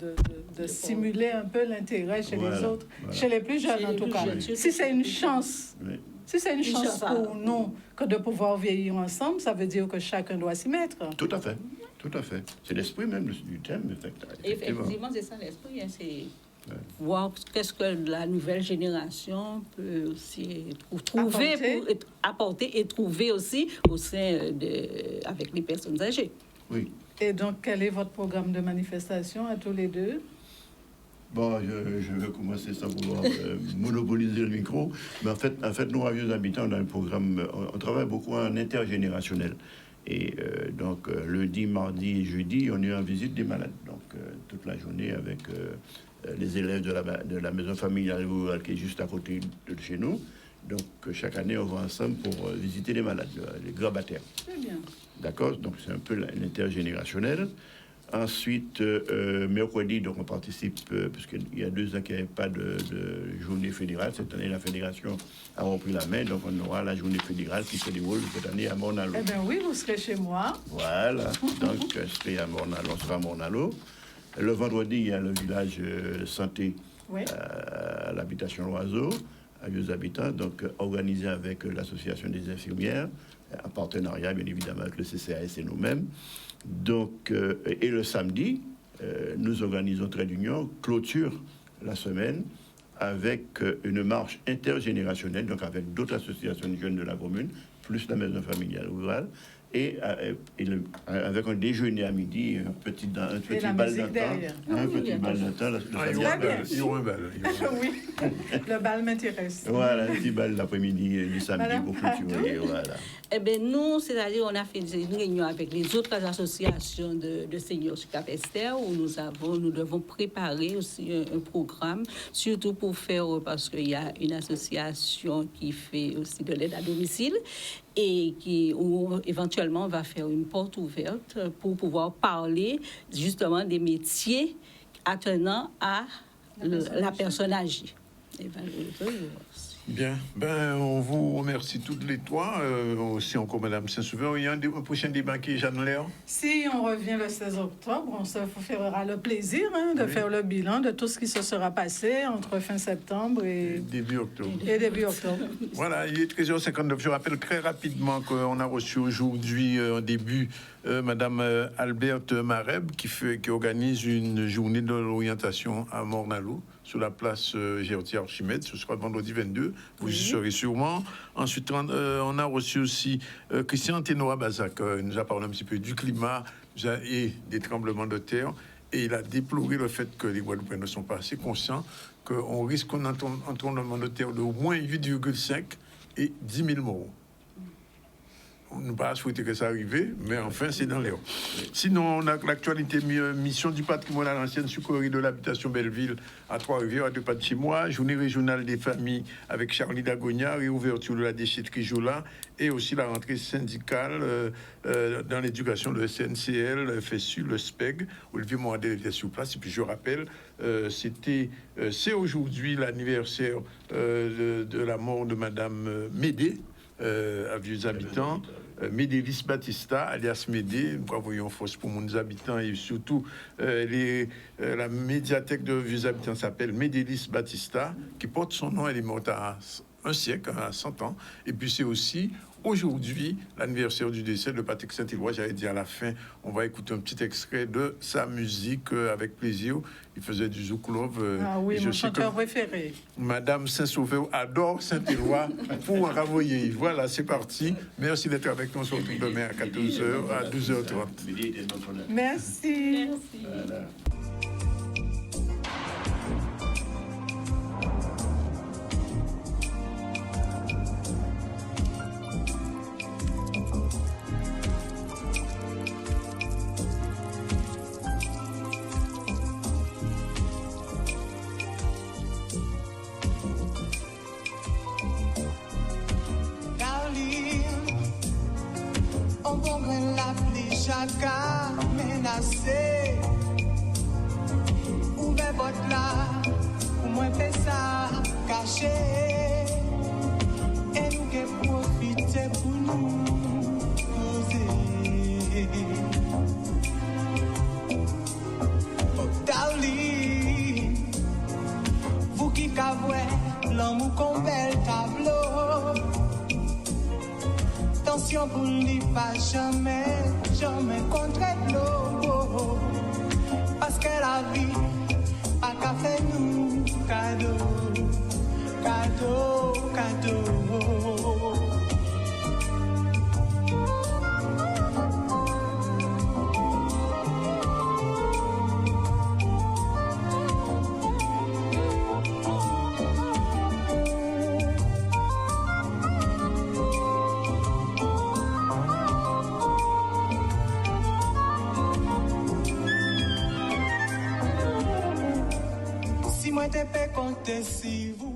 P: stimuler un peu l'intérêt chez les autres, chez les plus jeunes en tout cas. Si c'est une chance, pour nous que de pouvoir vieillir ensemble, ça veut dire que chacun doit s'y mettre.
N: Tout à fait, tout à fait. C'est l'esprit même du thème,
O: effectivement, c'est ça l'esprit, c'est voir qu'est-ce que la nouvelle génération peut aussi apporter et trouver aussi au sein avec les personnes âgées.
N: Oui.
P: Et donc, quel est votre programme de manifestation à tous les deux?
N: Bon, je vais commencer sans vouloir monopoliser le micro. Mais en fait, nous, à Vieux Habitants, on a un programme, on travaille beaucoup en intergénérationnel. Et donc, lundi, mardi et jeudi, on est en visite des malades. Donc, toute la journée avec les élèves de la maison familiale rurale qui est juste à côté de chez nous. Donc, chaque année, on va ensemble pour visiter les malades, les grabataires.
P: Très bien.
N: D'accord? Donc, c'est un peu l'intergénérationnel. Ensuite, mercredi, donc on participe, puisqu'il y a 2 ans qu'il n'y avait pas de journée fédérale. Cette année, la fédération a repris la main, donc on aura la journée fédérale qui se déroule cette année à Morne-à-l'Eau.
P: Eh bien oui, vous serez chez moi.
N: Voilà, donc je serai à Morne-à-l'Eau, on sera à Morne-à-l'Eau. Le vendredi, il y a le village santé à l'habitation L'Oiseau, à Vieux Habitants, donc organisé avec l'association des infirmières, en partenariat bien évidemment avec le CCAS et nous-mêmes. Donc, et le samedi, nous organisons Trait d'Union, clôture la semaine avec une marche intergénérationnelle, donc avec d'autres associations de jeunes de la commune, plus la maison familiale rurale. Et avec un déjeuner à midi, un petit bal d'un temps.
A: Il y aura un bal.
P: Oui, le bal m'intéresse.
N: Voilà, un petit bal l'après-midi du samedi pour clôturer. Voilà.
O: Eh bien, nous, c'est-à-dire, on a fait une réunion avec les autres associations de seniors sur Cap-Esther où nous devons préparer aussi un programme, surtout pour faire, parce qu'il y a une association qui fait aussi de l'aide à domicile et où éventuellement on va faire une porte ouverte pour pouvoir parler justement des métiers attenant à la personne âgée.
A: Bien, on vous remercie toutes les trois, aussi encore Madame Saint-Sauveur. Il y a un prochain débat qui est Jeanne Léon.
P: Si on revient le 16 octobre, on se fera le plaisir de faire le bilan de tout ce qui se sera passé entre fin septembre et
A: début octobre. Voilà, il est 13h59. Je rappelle très rapidement qu'on a reçu aujourd'hui en début Madame Alberte Mareb qui organise une journée de l'orientation à Morne-à-L'Eau sur la place Gertier-Archimède. Ce sera vendredi 22. Vous y serez sûrement. Ensuite, on a reçu aussi Christian Ténora-Bazac. Il nous a parlé un petit peu du climat et des tremblements de terre. Et il a déploré le fait que les Guadeloupéens ne sont pas assez conscients qu'on risque un tremblement de terre de au moins 8,5 et 10 000 morts. On n'a pas souhaité que ça arrive, mais enfin, c'est dans l'air. Sinon, on a l'actualité mission du patrimoine à l'ancienne sucrerie de l'habitation Belleville à Trois-Rivières, à 2 pas de chez moi. Journée régionale des familles avec Charlie Dagonia, réouverture de la déchetterie Jola et aussi la rentrée syndicale dans l'éducation, le CNCL, le FSU, le SPEG. Olivier Moradel était sur place. Et puis, je rappelle, c'est aujourd'hui l'anniversaire de la mort de Madame Médé. À vieux habitants, Médélis Batista, alias Médé, nous envoyons force pour nos habitants et surtout la médiathèque de vieux habitants s'appelle Médélis Batista, qui porte son nom, elle est morte à un siècle, à 100 ans, et puis c'est aussi aujourd'hui l'anniversaire du décès de Patrick Saint-Éloi. J'avais dit à la fin, on va écouter un petit extrait de sa musique avec plaisir. Il faisait du zouk love.
P: Ah oui, mon chanteur préféré.
A: Madame Saint-Sauveur adore Saint-Éloi pour en ravoyer. Voilà, c'est parti. Merci d'être avec nous. On se retrouve demain à 14h, à 12h30.
P: Merci.
A: Voilà.
Q: Chaka menacé, ouvert votre là, pour moi fait ça caché, et nous qui profiter pour nous poser. Oh darling, vous qui cavouez l'amour qu'on bel tableau. Attention pour n'y pas jamais contre l'eau. Parce que la vie a qu'à faire nous cadeau. Si moi t'ai pas compté si vous